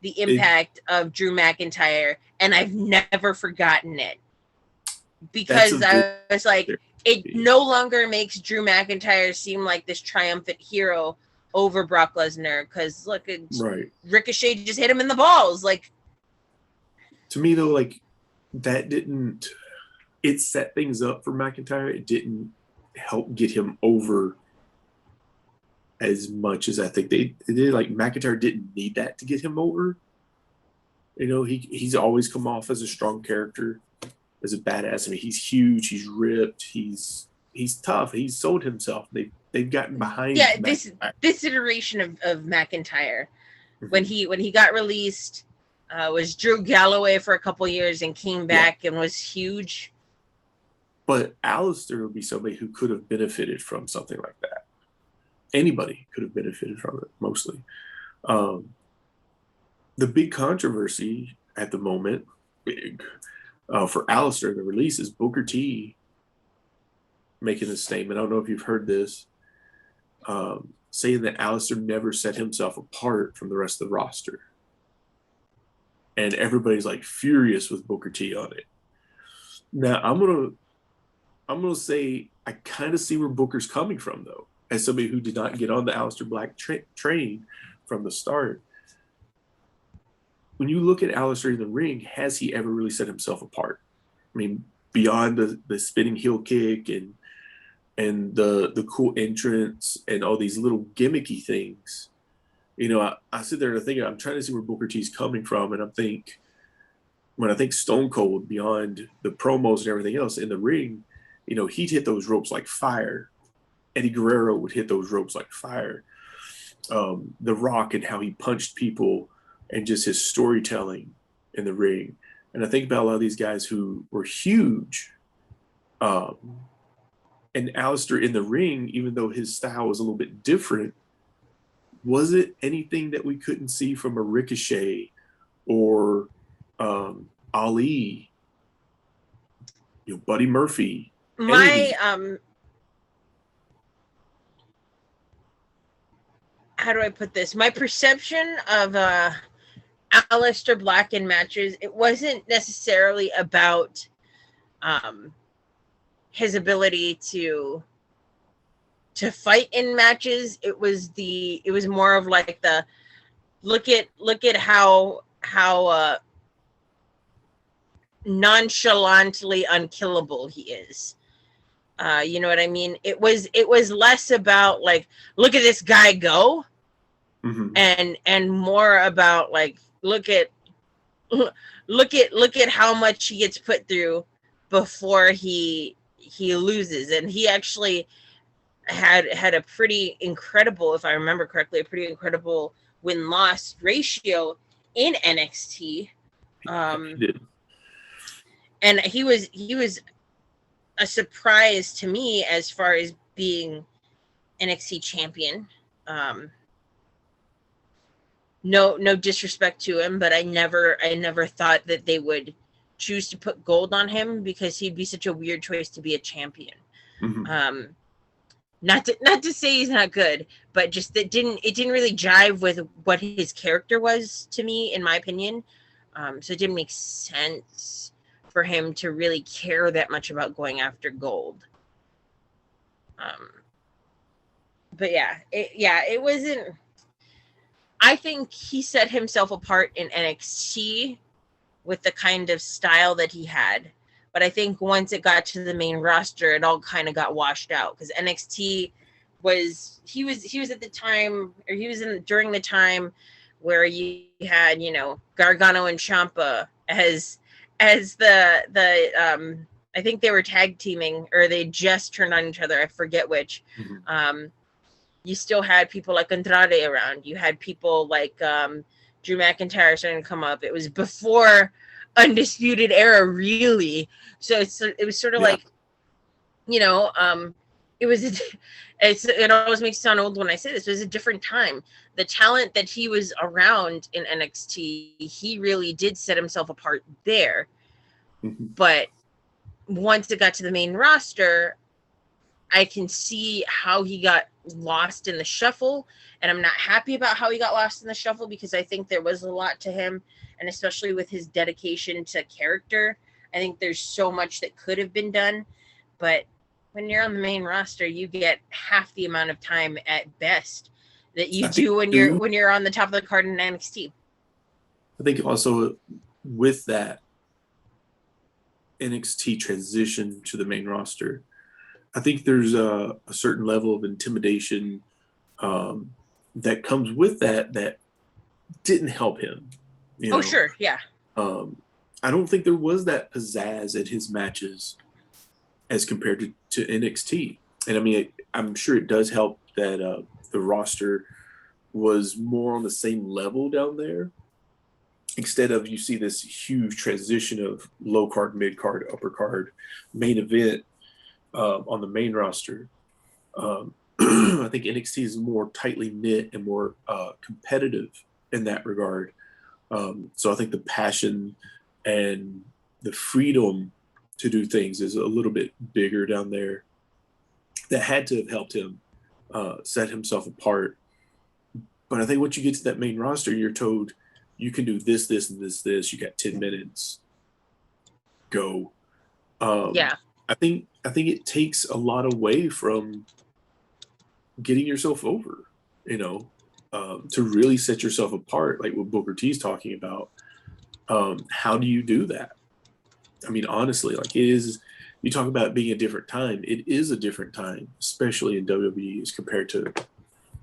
the impact of Drew McIntyre, and I've never forgotten it. Because I was like, it no longer makes Drew McIntyre seem like this triumphant hero over Brock Lesnar. Because look, Ricochet just hit him in the balls. Like, to me though, like it set things up for McIntyre. It didn't help get him over as much as I think they did. Like, McIntyre didn't need that to get him over. He's always come off as a strong character, as a badass. I mean, he's huge, he's ripped, he's tough. He's sold himself. They've gotten behind. Yeah, this iteration of McIntyre, when he got released, was Drew Galloway for a couple years and came back and was huge. But Aleister would be somebody who could have benefited from something like that. Anybody could have benefited from it, mostly. The big controversy at the moment for Aleister in the release is Booker T making a statement. I don't know if you've heard this, saying that Aleister never set himself apart from the rest of the roster. And everybody's like furious with Booker T on it. Now I'm gonna say I kind of see where Booker's coming from, though. as somebody who did not get on the Aleister Black train from the start, when you look at Aleister in the ring, has he ever really set himself apart? I mean, beyond the spinning heel kick and the cool entrance and all these little gimmicky things, you know, I sit there and I think, I'm trying to see where Booker T's coming from, and when I think Stone Cold, beyond the promos and everything else in the ring, you know, he'd hit those ropes like fire. Eddie Guerrero would hit those ropes like fire. The Rock and how he punched people and just his storytelling in the ring. And I think about a lot of these guys who were huge. And Aleister in the ring, even though his style was a little bit different, was it anything that we couldn't see from a Ricochet or Ali, you know, Buddy Murphy? How do I put this? My perception of Aleister Black in matches, it wasn't necessarily about his ability to fight in matches. It was more of like the look at how nonchalantly unkillable he is. You know what I mean? It was less about like, look at this guy go, and more about like, look at how much he gets put through before he loses. And he actually had a pretty incredible, if I remember correctly, a pretty incredible win-loss ratio in NXT. And he was a surprise to me as far as being NXT champion. No disrespect to him, but I never thought that they would choose to put gold on him because he'd be such a weird choice to be a champion. Not to say he's not good, but just it didn't really jive with what his character was to me, in my opinion. So it didn't make sense for him to really care that much about going after gold. But it wasn't. I think he set himself apart in NXT with the kind of style that he had. But I think once it got to the main roster, it all kind of got washed out because NXT he was at the time, or he was during the time where you had, you know, Gargano and Ciampa as the I think they were tag teaming, or they just turned on each other. I forget which. You still had people like Andrade around. You had people like Drew McIntyre starting to come up. It was before Undisputed Era, really. So it was sort of like, you know, it always makes it sound old when I say this. It was a different time. The talent that he was around in NXT, he really did set himself apart there. But once it got to the main roster, I can see how he got lost in the shuffle, and I'm not happy about how he got lost in the shuffle because I think there was a lot to him, and especially with his dedication to character, I think there's so much that could have been done. But when you're on the main roster, you get half the amount of time at best that you do when you're on the top of the card in NXT. I think also with that NXT transition to the main roster, I think there's a certain level of intimidation that comes with that didn't help him. You know? Sure, yeah. I don't think there was that pizzazz at his matches as compared to NXT. And I mean, I'm sure it does help that the roster was more on the same level down there. Instead of, you see this huge transition of low card, mid card, upper card, main event on the main roster. I think NXT is more tightly knit and more competitive in that regard. So I think the passion and the freedom to do things is a little bit bigger down there. That had to have helped him set himself apart. But I think once you get to that main roster, you're told you can do this, this, and this. You got 10 minutes. Go. I think it takes a lot away from getting yourself over, to really set yourself apart, like what Booker T's talking about. How do you do that? I mean, honestly, like it is, you talk about being a different time. It is a different time, especially in WWE as compared to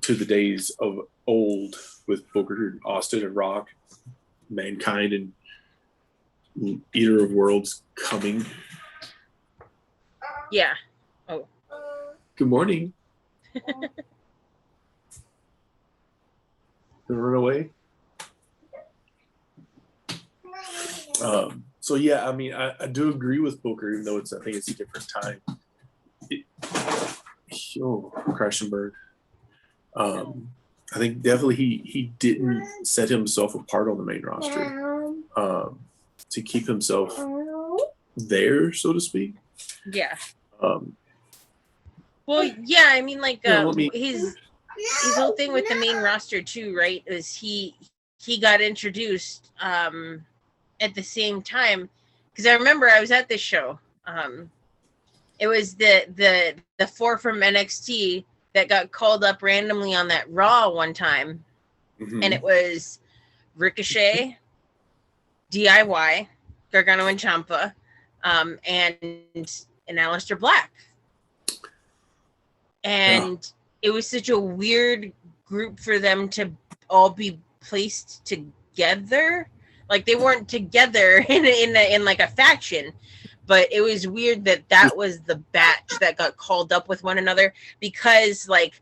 the days of old with Booker and Austin and Rock, Mankind and Eater of Worlds coming. Yeah. Oh. Good morning. Run away. So yeah, I mean, I do agree with Booker, even though I think it's a different time. Crash and burn. I think definitely he didn't set himself apart on the main roster to keep himself there, so to speak. Yeah. Well, yeah, I mean, like his whole thing with the main roster too, right? Is he got introduced at the same time, because I remember I was at this show. It was the 4 from NXT that got called up randomly on that Raw one time, and it was Ricochet, DIY, Gargano and Ciampa, and Aleister Black. And it was such a weird group for them to all be placed together. Like they weren't together in like a faction, but it was weird that was the batch that got called up with one another, because like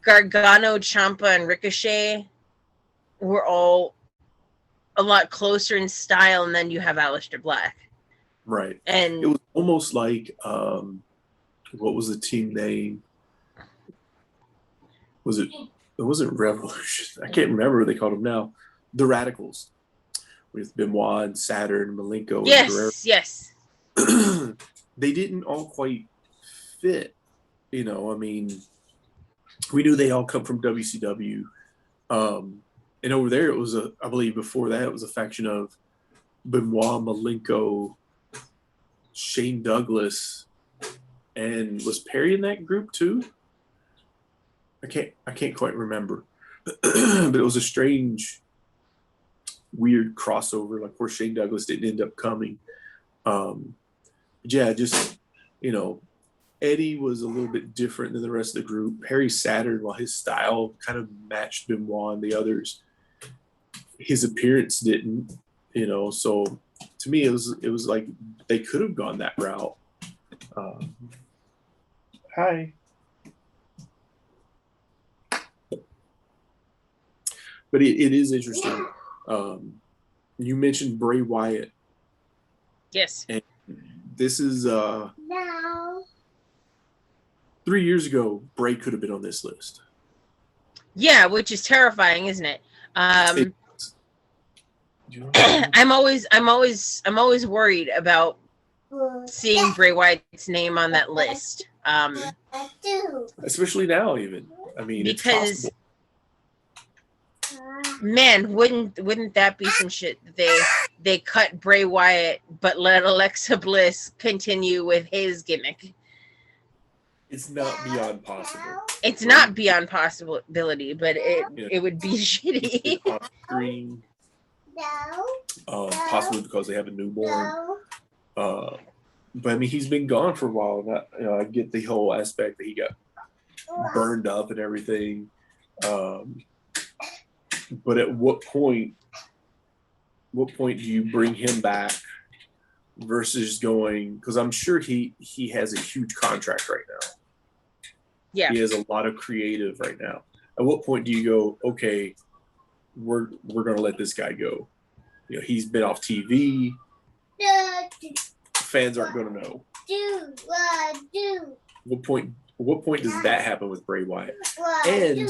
Gargano, Ciampa, and Ricochet were all a lot closer in style, and then you have Aleister Black. Right. And it was almost like what was the team name? It wasn't Revolution. I can't remember what they called them now. The Radicals. With Benoit and Saturn, Malenko, and Guerrero. Yes. They didn't all quite fit. I mean, we knew they all come from WCW. And over there, it was I believe before that, it was a faction of Benoit, Malenko, Shane Douglas, and was Perry in that group too? I can't quite remember. But it was a strange, weird crossover, like where Shane Douglas didn't end up coming. Yeah, just Eddie was a little bit different than the rest of the group. Perry Saturn, while his style kind of matched Benoit and the others, his appearance didn't. So to me, it was like they could have gone that route. Hi. But it is interesting. You mentioned Bray Wyatt. Yes. And this is 3 years ago, Bray could have been on this list. Yeah, which is terrifying, isn't it? I'm always worried about seeing Bray Wyatt's name on that list. Especially now, even. I mean, because it's man, wouldn't that be some shit? They cut Bray Wyatt, but let Alexa Bliss continue with his gimmick. It's not beyond possible. It's not beyond possibility, but it would be shitty. On screen, possibly because they have a newborn. But I mean, he's been gone for a while. And I get the whole aspect that he got burned up and everything. But at what point do you bring him back versus going? Because I'm sure he has a huge contract right now. Yeah, he has a lot of creative right now. At what point do you go, okay, we're going to let this guy go? He's been off TV. Fans aren't going to know. What point does that happen with Bray Wyatt? And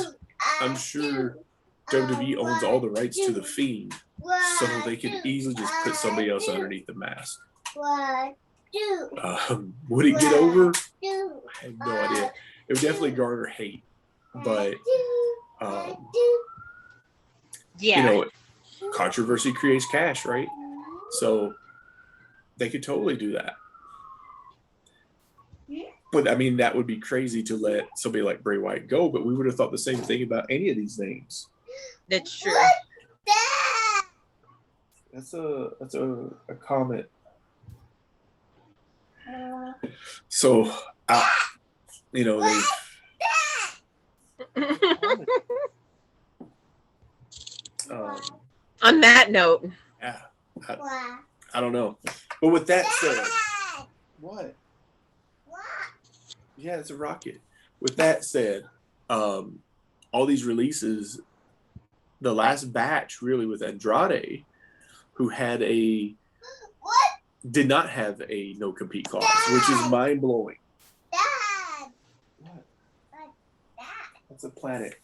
I'm sure WWE owns all the rights to the Fiend, so they could easily just put somebody else underneath the mask. Would it get over? I have no idea. It would definitely garner hate, but controversy creates cash, right? So they could totally do that. But I mean, that would be crazy to let somebody like Bray Wyatt go. But we would have thought the same thing about any of these names. That's true. That's a comment. So, you know, on that note, yeah, I don't know. But with that said, what? Yeah, it's a rocket. With that said, all these releases, the last batch really with Andrade, who had did not have a no compete clause, which is mind blowing. What? That's a planet.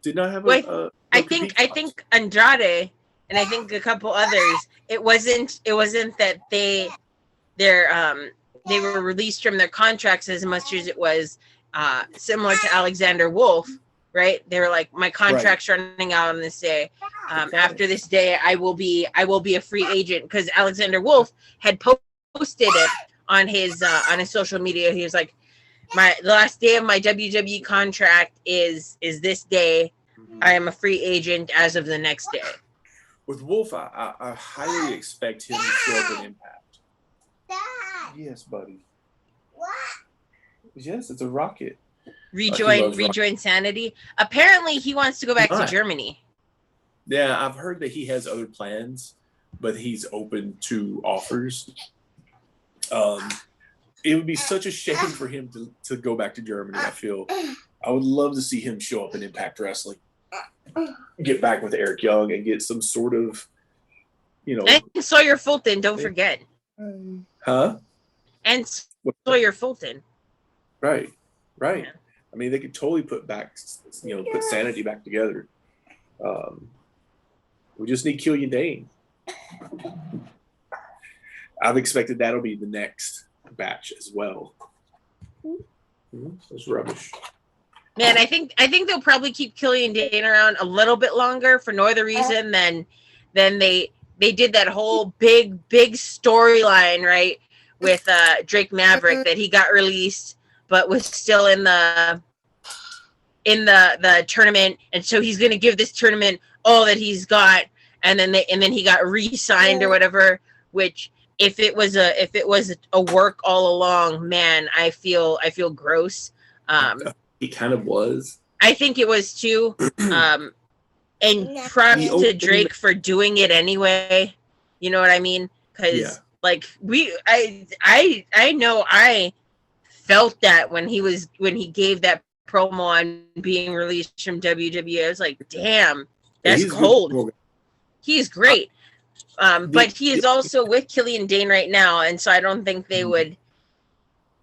Did not have a I think Andrade and I think a couple others. It wasn't that they were released from their contracts as much as it was similar to Alexander Wolf, right? They were like, my contract's running out on this day. After this day, I will be a free agent, because Alexander Wolf had posted it on his social media. He was like, the last day of my WWE contract is this day. I am a free agent as of the next day. With Wolf, I highly expect him to show up in Impact. Yes, buddy. What? Yes, it's a rocket. Rejoin Sanity. Apparently, he wants to go back to Germany. Yeah, I've heard that he has other plans, but he's open to offers. It would be such a shame for him to go back to Germany. I feel I would love to see him show up in Impact Wrestling, get back with Eric Young, and get some sort of, you know. And Sawyer Fulton, don't forget. Huh? And Sawyer Fulton. Right. Yeah. I mean, they could totally put Sanity back together. We just need Killian Dane. I've expected that'll be the next batch as well. That's rubbish. Man, I think they'll probably keep Killian Dane around a little bit longer for no other reason than they did that whole big storyline, right, with Drake Maverick, that he got released but was still in the tournament, and so he's going to give this tournament all that he's got, and then he got re-signed or whatever. Which, if it was a work all along, man, I feel gross. He kind of was. I think it was too. And props to Drake for doing it anyway. You know what I mean? Because I know I felt that when he gave that promo on being released from WWE. I was like, damn, that's cold. He's great. But he is also with Killian Dane right now, and so I don't think they would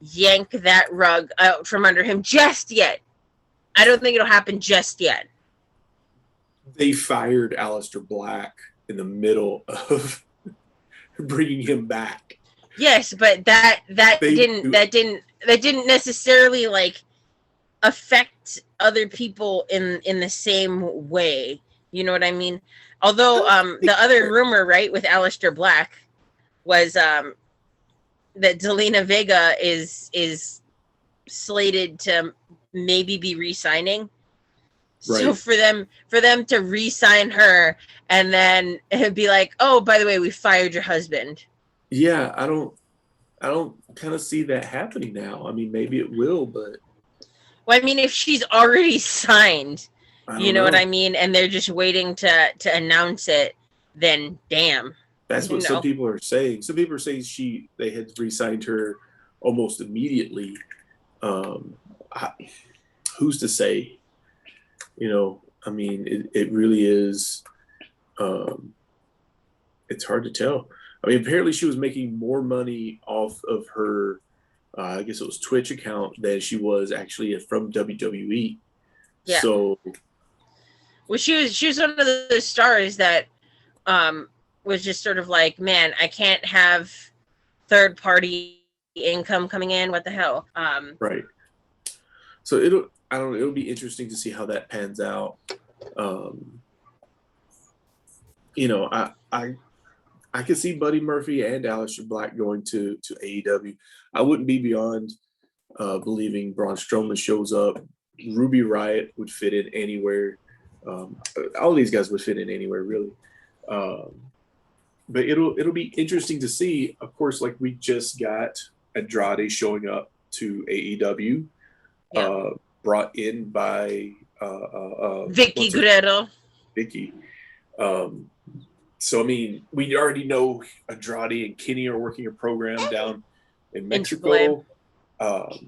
yank that rug out from under him just yet. I don't think it'll happen just yet. They fired Aleister Black in the middle of bringing him back. Yes, but that didn't necessarily like affect other people in the same way. You know what I mean? Although the other rumor, right, with Aleister Black was that Zelina Vega is slated to maybe be re-signing. Right. So for them to re-sign her and then it'd be like, oh, by the way, we fired your husband. Yeah, I don't kind of see that happening now. I mean, maybe it will, but well, I mean, if she's already signed, you know what I mean, and they're just waiting to announce it, then damn. That's what some people are saying. Some people are saying they had re-signed her almost immediately. Who's to say? You know, I mean, it really is. It's hard to tell. I mean, apparently she was making more money off of her, I guess it was Twitch account, than she was actually from WWE. Yeah. So, well, she was one of the stars that was just sort of like, man, I can't have third party income coming in. What the hell? Right. So it'll be interesting to see how that pans out. You know, I could see Buddy Murphy and Aleister Black going to AEW. I wouldn't be beyond believing Braun Strowman shows up. Ruby Riott would fit in anywhere. All these guys would fit in anywhere, really. But it'll be interesting to see. Of course, like we just got Andrade showing up to AEW, brought in by Vicky Guerrero. Vicky. So I mean, we already know Andrade and Kenny are working a program down in Mexico. I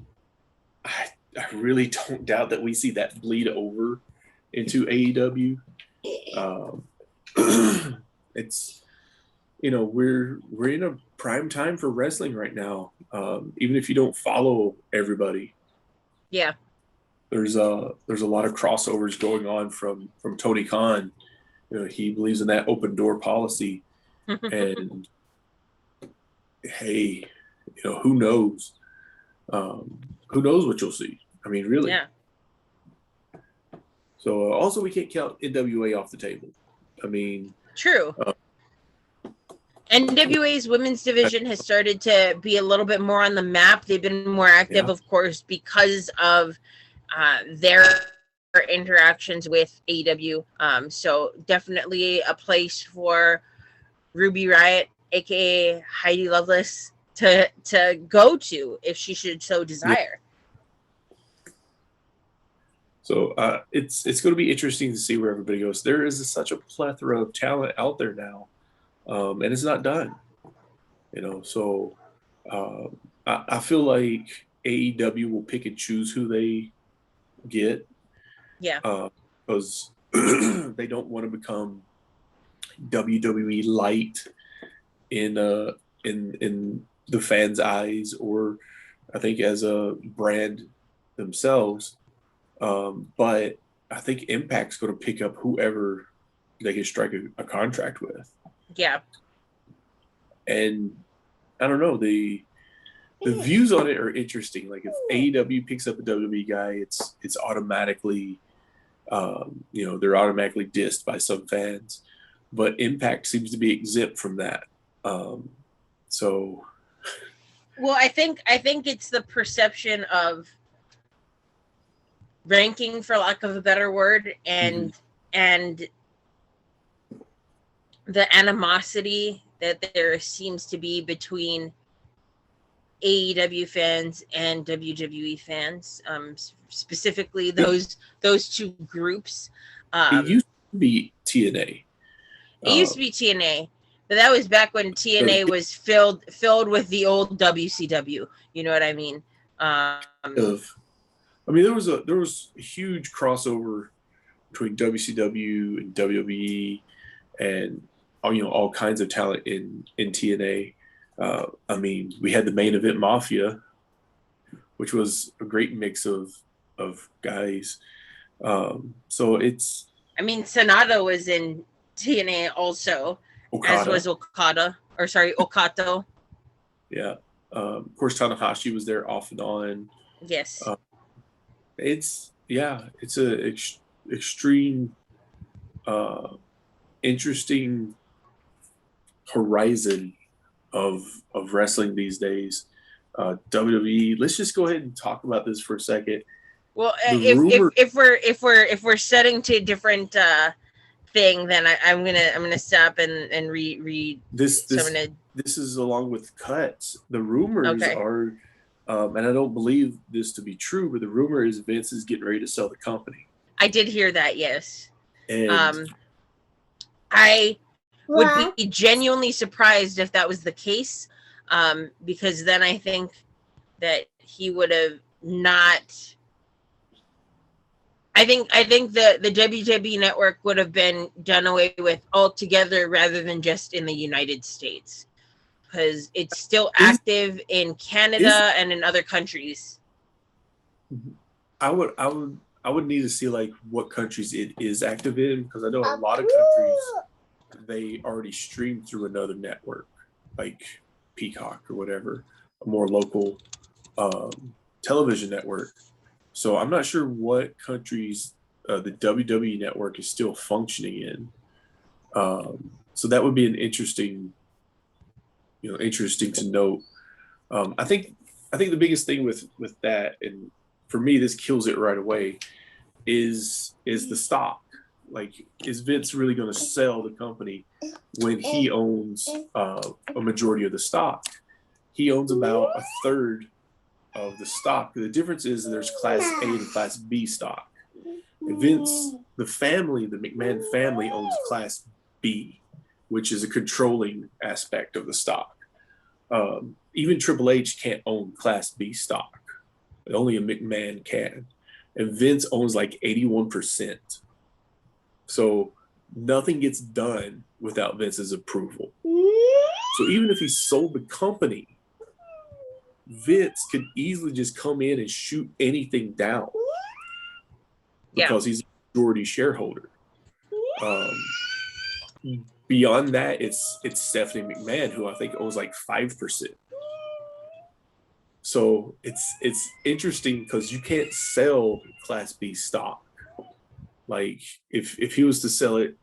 really don't doubt that we see that bleed over into AEW. It's, you know, we're in a prime time for wrestling right now. Even if you don't follow everybody, there's a lot of crossovers going on from Tony Khan. You know, he believes in that open door policy, and hey, you know, who knows? Who knows what you'll see? I mean, really. Yeah. So also, we can't count NWA off the table. I mean, true. NWA's women's division has started to be a little bit more on the map. They've been more active, of course, because of their interactions with AEW. So definitely a place for Ruby Riott, aka Heidi Lovelace, to go to if she should so desire. So it's going to be interesting to see where everybody goes. There is such a plethora of talent out there now, and it's not done. You know, so I feel like AEW will pick and choose who they get. Yeah. Because they don't want to become WWE light in the fans' eyes, or I think as a brand themselves. But I think Impact's going to pick up whoever they can strike a contract with. Yeah. And I don't know, the views on it are interesting. Like if AEW picks up a WWE guy, it's automatically, you know, they're automatically dissed by some fans. But Impact seems to be exempt from that. So. Well, I think it's the perception of ranking, for lack of a better word, and the animosity that there seems to be between AEW fans and WWE fans, specifically those two groups. It used to be TNA. It used to be TNA, but that was back when TNA was filled with the old WCW. You know what I mean? I mean, there was a huge crossover between WCW and WWE, and all kinds of talent in TNA. I mean, we had the Main Event Mafia, which was a great mix of guys. So it's. I mean, Sonata was in TNA also, as was Okada. Okato. Yeah. Of course, Tanahashi was there off and on. Yes. It's a extreme, interesting horizon of wrestling these days. WWE. Let's just go ahead and talk about this for a second. Well, if we're setting to a different thing, then I'm gonna stop and read this. This is along with cuts. The rumors are. And I don't believe this to be true, but the rumor is Vince is getting ready to sell the company. I did hear that, yes. And I would be genuinely surprised if that was the case, because then I think that he would have not. I think the WWE network would have been done away with altogether, rather than just in the United States. Because it's still active in Canada and in other countries. I would need to see like what countries it is active in, because I know a lot of countries they already stream through another network, like Peacock or whatever, a more local television network. So I'm not sure what countries the WWE network is still functioning in. So that would be an interesting interesting to note. I think the biggest thing with that, and for me, this kills it right away, is the stock. Like, is Vince really going to sell the company when he owns a majority of the stock? He owns about a third of the stock. The difference is there's Class A and Class B stock. And Vince, the McMahon family, owns Class B, which is a controlling aspect of the stock. Even Triple H can't own Class B stock. Only a McMahon can. And Vince owns like 81%. So nothing gets done without Vince's approval. So even if he sold the company, Vince could easily just come in and shoot anything down because he's a majority shareholder. Beyond that, it's Stephanie McMahon, who I think owns like 5%. So it's interesting because you can't sell Class B stock. Like, if he was to sell it,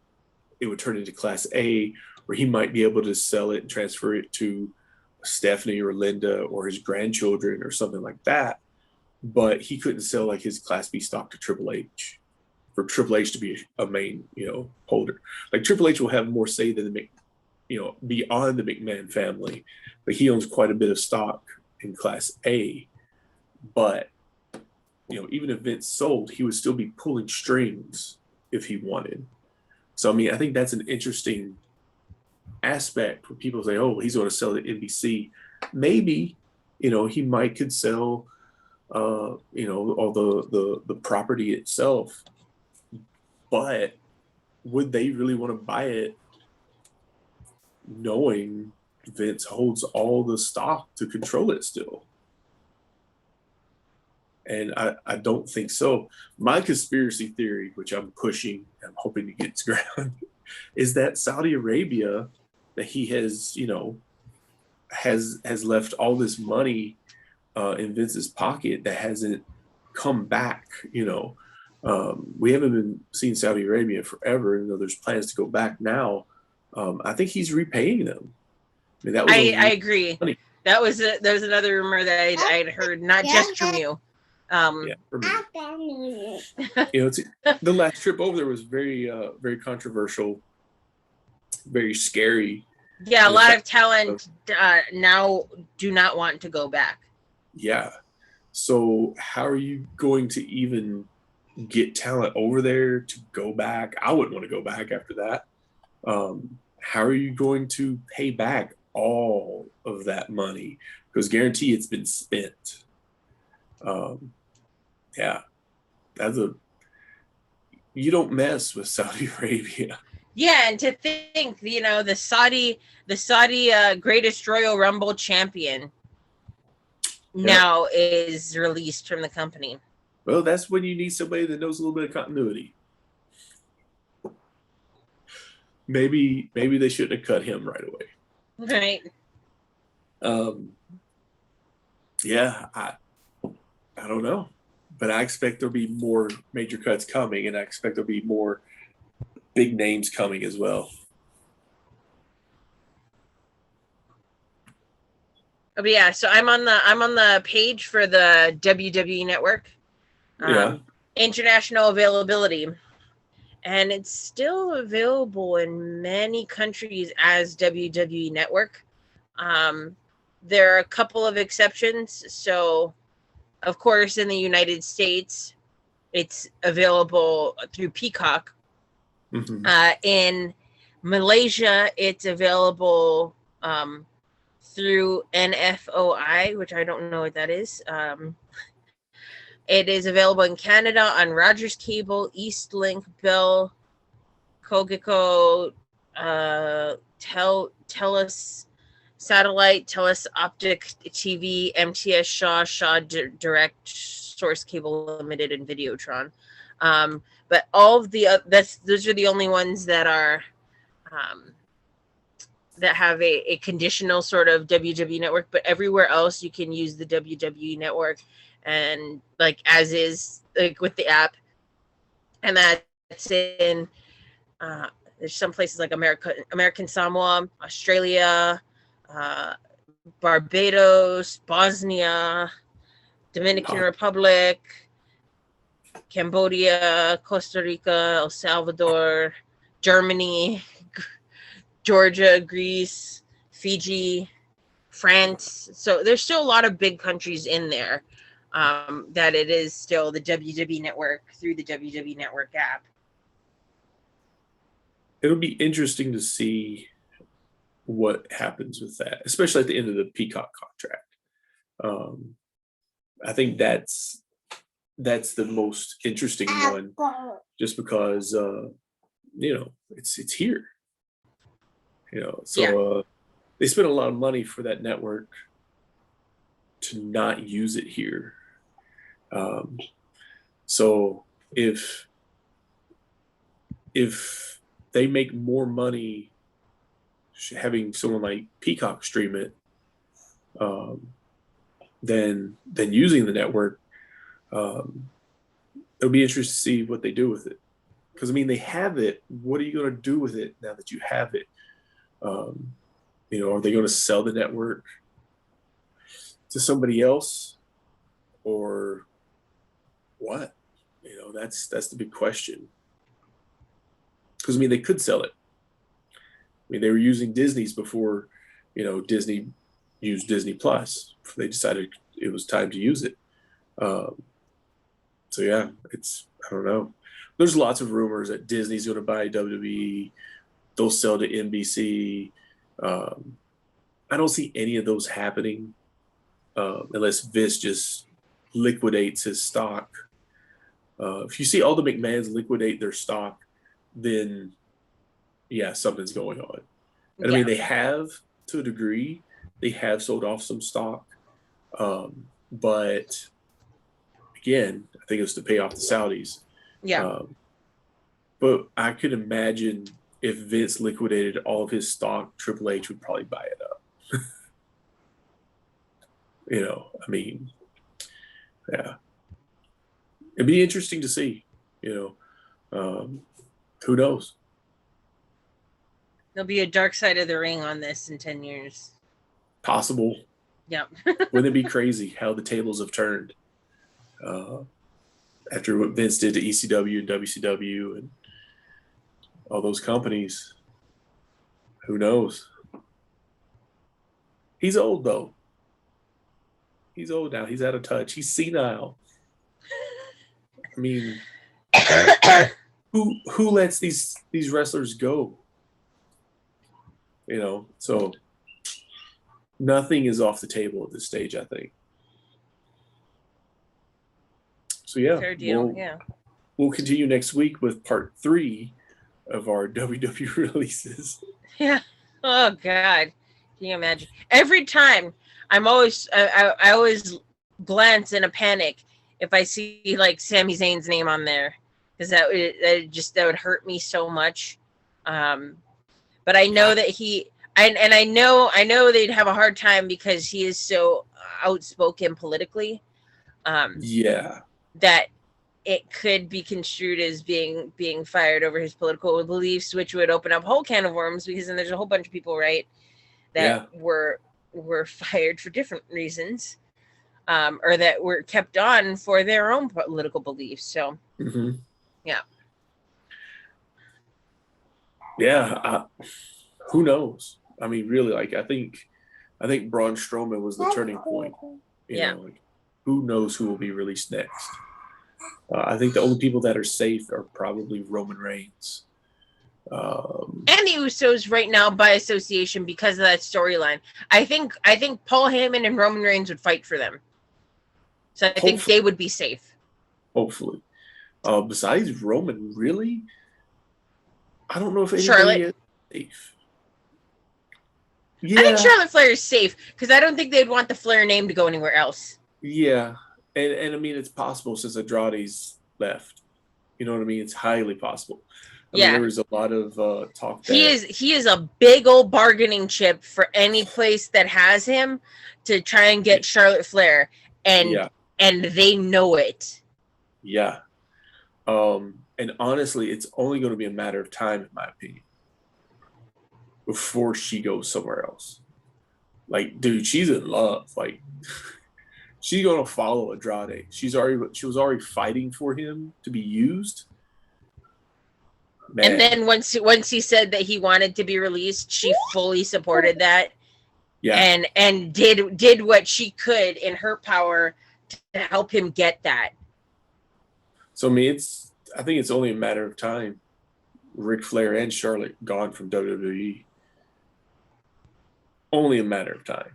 it would turn into Class A, or he might be able to sell it and transfer it to Stephanie or Linda or his grandchildren or something like that. But he couldn't sell like his Class B stock to Triple H, for Triple H to be a main, holder. Like, Triple H will have more say than beyond the McMahon family, but he owns quite a bit of stock in Class A. But even if Vince sold, he would still be pulling strings if he wanted. So I mean, I think that's an interesting aspect where people say, "Oh, he's going to sell to NBC." Maybe, he could sell, all the property itself. But would they really want to buy it, knowing Vince holds all the stock to control it still? And I don't think so. My conspiracy theory, which I'm pushing, I'm hoping to get to ground, is that Saudi Arabia, that he has, has left all this money in Vince's pocket that hasn't come back. We haven't been seeing Saudi Arabia forever, even though there's plans to go back now. I think he's repaying them. I mean, I agree. Money. There was another rumor that I'd heard, not just from you. From me. The last trip over there was very, very controversial, very scary. Yeah, a lot of talent now do not want to go back. Yeah. So how are you going to even get talent over there to go back? I wouldn't want to go back after that. How are you going to pay back all of that money? Because guarantee it's been spent. You don't mess with Saudi Arabia. Yeah, and to think, the Saudi Greatest Royal Rumble champion now is released from the company. Well, that's when you need somebody that knows a little bit of continuity. Maybe they shouldn't have cut him right away. Right. I don't know. But I expect there'll be more major cuts coming, and I expect there'll be more big names coming as well. But yeah, so I'm on the page for the WWE Network. International availability. And it's still available in many countries as WWE Network. There are a couple of exceptions. So, of course, in the United States, it's available through Peacock. Mm-hmm. In Malaysia, it's available through NFOI, which I don't know what that is. It is available in Canada on Rogers Cable, Eastlink, Bell, Cogeco, TELUS Satellite, TELUS Optic TV, MTS Shaw Direct, Source Cable Limited, and Videotron. But all of those are the only ones that are that have a conditional sort of WWE Network. But everywhere else, you can use the WWE Network, and like as is, like with the app, and that's in there's some places like American Samoa, Australia, Barbados, Bosnia, Dominican Republic, Cambodia, Costa Rica, El Salvador, Germany, Georgia, Greece, Fiji, France. So there's still a lot of big countries in there that it is still the WWE Network through the WWE Network app. It'll be interesting to see what happens with that, especially at the end of the Peacock contract. I think that's the most interesting one, just because it's here. They spent a lot of money for that network to not use it here. So if they make more money having someone like Peacock stream it than using the network, it'll be interesting to see what they do with it. Because I mean, they have it. What are you going to do with it now that you have it? Are they going to sell the network to somebody else, or what? That's the big question. Because I mean, they could sell it. I mean, they were using Disney's before, Disney used Disney Plus. They decided it was time to use it. So yeah, I don't know. There's lots of rumors that Disney's going to buy WWE. They'll sell to NBC. I don't see any of those happening unless Vince just liquidates his stock. If you see all the McMahons liquidate their stock, then yeah, something's going on. And I mean, they have, to a degree, they have sold off some stock. But again, I think it was to pay off the Saudis. Yeah. But I could imagine if Vince liquidated all of his stock, Triple H would probably buy it up. I mean, yeah. It'd be interesting to see, who knows? There'll be a dark side of the ring on this in 10 years. Possible. Yep. Wouldn't it be crazy how the tables have turned after what Vince did to ECW and WCW and all those companies? Who knows? He's old, though. He's old now. He's out of touch. He's senile. I mean, who lets these wrestlers go? So nothing is off the table at this stage, I think. So yeah, fair deal. We'll continue next week with part 3 of our WWE releases. Yeah. Oh God, can you imagine? Every time I always glance in a panic if I see like Sami Zayn's name on there, because that would hurt me so much. But I know that I know they'd have a hard time because he is so outspoken politically. That it could be construed as being fired over his political beliefs, which would open up a whole can of worms, because then there's a whole bunch of people, right, that were fired for different reasons, or that were kept on for their own political beliefs. So, who knows? I mean, really, like I think Braun Strowman was the turning point. Who knows who will be released next? I think the only people that are safe are probably Roman Reigns. And the Usos right now by association because of that storyline. I think Paul Heyman and Roman Reigns would fight for them. So I think they would be safe. Hopefully. Besides Roman, really? I don't know if anybody is safe. Yeah. I think Charlotte Flair is safe because I don't think they'd want the Flair name to go anywhere else. Yeah. And I mean, it's possible since Andrade's left. You know what I mean? It's highly possible. I mean, there was a lot of talk that he is a big old bargaining chip for any place that has him to try and get Charlotte Flair, and they know it. Yeah. And honestly, it's only going to be a matter of time, in my opinion, before she goes somewhere else. Like, dude, she's in love. Like, she's gonna follow Andrade. She was already fighting for him to be used. Man. And then once he said that he wanted to be released, she fully supported that. Yeah. And did what she could in her power to help him get that. So I think it's only a matter of time. Ric Flair and Charlotte gone from WWE. Only a matter of time.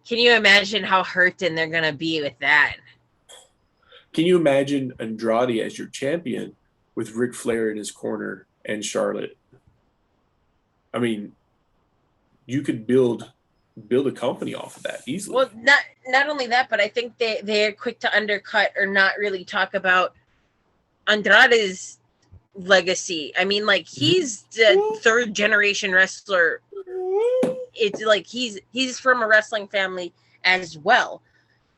Can you imagine how hurting they're gonna be with that? Can you imagine Andrade as your champion with Ric Flair in his corner and Charlotte? I mean, you could build a company off of that easily. Well, not only that, but I think they're quick to undercut or not really talk about Andrade's legacy. I mean, like, he's the third generation wrestler. It's like he's from a wrestling family as well.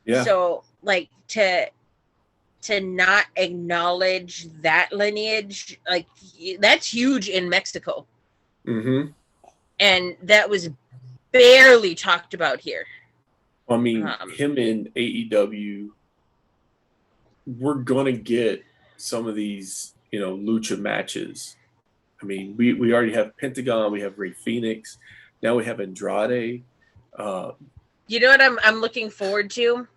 Yeah. So, like, to not acknowledge that lineage, like, that's huge in Mexico. Mm-hmm. And that was barely talked about here. I mean, him in AEW, we're gonna get some of these, lucha matches. I mean, we already have Pentagon, we have Rey Fenix, now we have Andrade. You know what I'm looking forward to?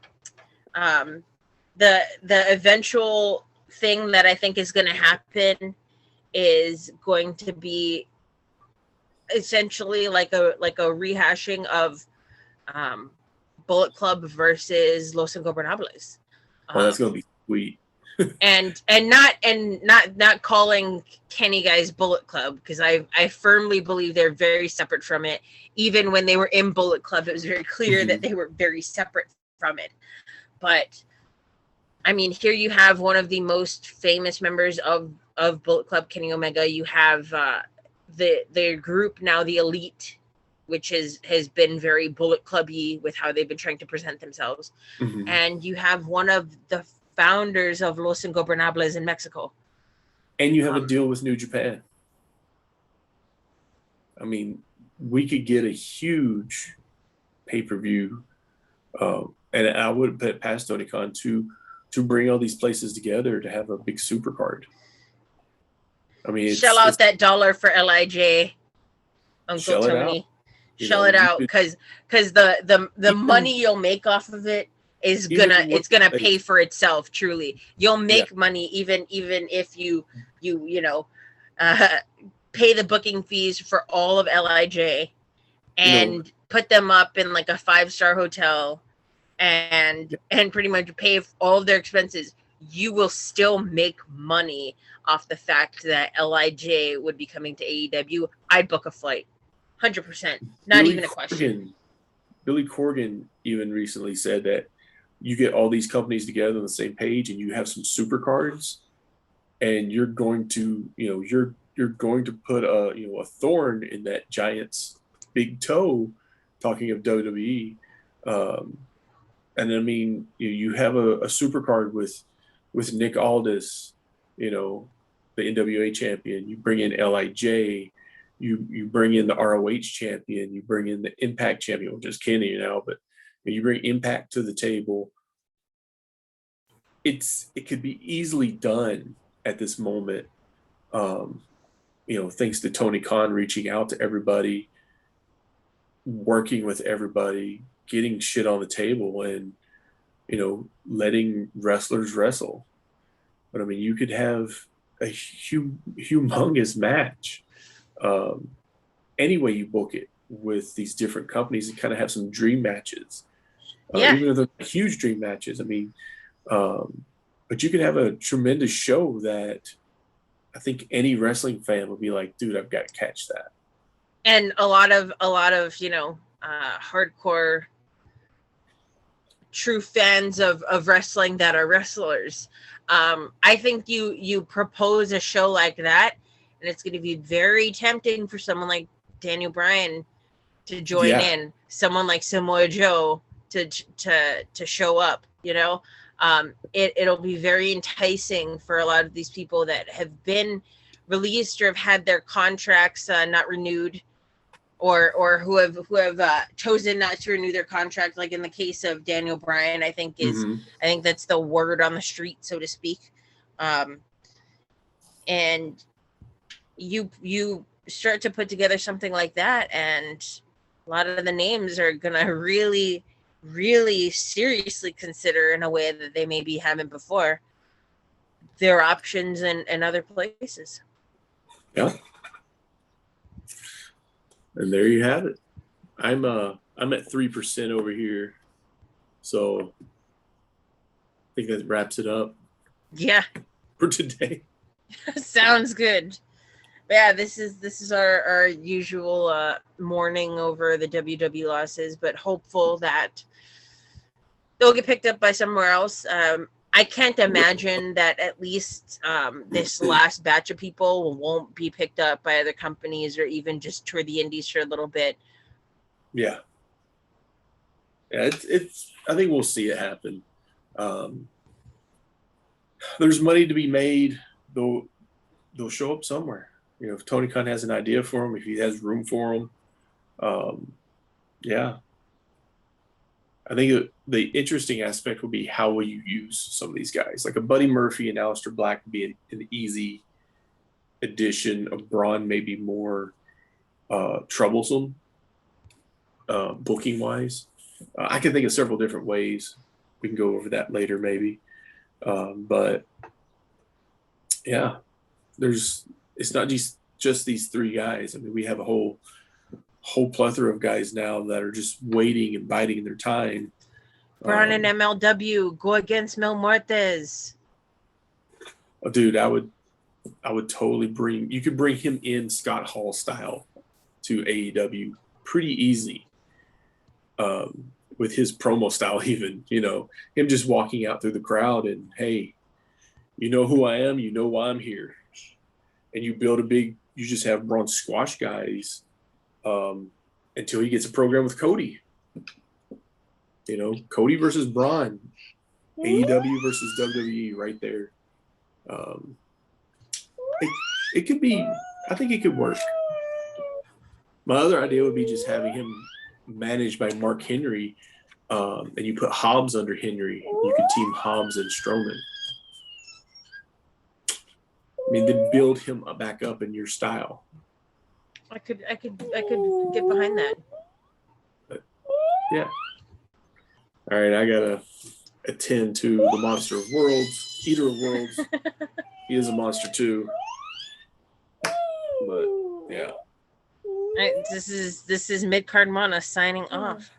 The eventual thing that I think is going to happen is going to be essentially like a rehashing of Bullet Club versus Los Ingobernables. Oh, that's gonna be sweet. and not calling Kenny guys Bullet Club, because I firmly believe they're very separate from it. Even when they were in Bullet Club, it was very clear that they were very separate from it. But I mean, here you have one of the most famous members of Bullet Club, Kenny Omega. You have the group now, the Elite, which has been very Bullet Club-y with how they've been trying to present themselves. Mm-hmm. And you have one of the founders of Los Ingobernables in Mexico. And you have a deal with New Japan. I mean, we could get a huge pay-per-view, and I would put past Tony Khan to bring all these places together to have a big super card. I mean, shell out that $1 for LIJ, Uncle Tony. Shell it out, because the money you'll make off of it is gonna pay for itself. Truly, you'll make money even if you pay the booking fees for all of LIJ and put them up in like a 5-star hotel and pretty much pay all of their expenses. You will still make money off the fact that LIJ would be coming to AEW. I'd book a flight, 100%, not even a question. Billy Corgan even recently said that you get all these companies together on the same page and you have some super cards, and you're going to you're going to put a thorn in that giant's big toe, talking of WWE. And I mean, you have a super card with Nick Aldis, the NWA champion. You bring in LIJ, you bring in the ROH champion, you bring in the Impact champion, which is Kenny now, but you bring Impact to the table. It could be easily done at this moment. Thanks to Tony Khan reaching out to everybody, working with everybody, getting shit on the table, and letting wrestlers wrestle. But I mean, you could have a humongous match any way you book it with these different companies, and kind of have some dream matches. Even if they're huge dream matches, I mean, but you could have a tremendous show that I think any wrestling fan would be like, dude, I've got to catch that. And a lot of hardcore true fans of wrestling that are wrestlers. I think you propose a show like that, and it's going to be very tempting for someone like Daniel Bryan to join in, someone like Samoa Joe to show up. It'll be very enticing for a lot of these people that have been released or have had their contracts not renewed, or who have chosen not to renew their contract, like in the case of Daniel Bryan, I think that's the word on the street, so to speak. And you start to put together something like that, and a lot of the names are gonna really, really seriously consider, in a way that they maybe haven't before, their options in other places. Yeah. And there you have it. I'm at 3% over here, so I think that wraps it up. Yeah. For today. Sounds good. But yeah, this is our usual mourning over the WWE losses, but hopeful that they'll get picked up by somewhere else. I can't imagine that at least this last batch of people won't be picked up by other companies, or even just tour the indies for a little bit. Yeah. Yeah, it's I think we'll see it happen. There's money to be made. They'll show up somewhere. You know, if Tony Khan has an idea for them, if he has room for them. Yeah. I think the interesting aspect would be how will you use some of these guys? Like a Buddy Murphy and Aleister Black would be an easy addition. A Braun may be more troublesome booking-wise. I can think of several different ways. We can go over that later maybe. But, yeah, it's not just these three guys. I mean, we have a whole plethora of guys now that are just waiting and biding their time. Braun and MLW go against Mil Muertes. Oh, dude, I would totally you could bring him in Scott Hall style to AEW pretty easy. With his promo style, even, you know, him just walking out through the crowd and, hey, you know who I am, you know why I'm here. And you just have Braun squash guys until he gets a program with Cody. You know, Cody versus Braun, AEW versus WWE right there. It could be, I think it could work. My other idea would be just having him managed by Mark Henry, and you put Hobbs under Henry. You could team Hobbs and Strowman. I mean, to build him back up in your style. I could get behind that. But, yeah. All right, I gotta attend to the Monster of Worlds, Eater of Worlds. He is a monster too. But yeah. This is Midcard Mana signing off.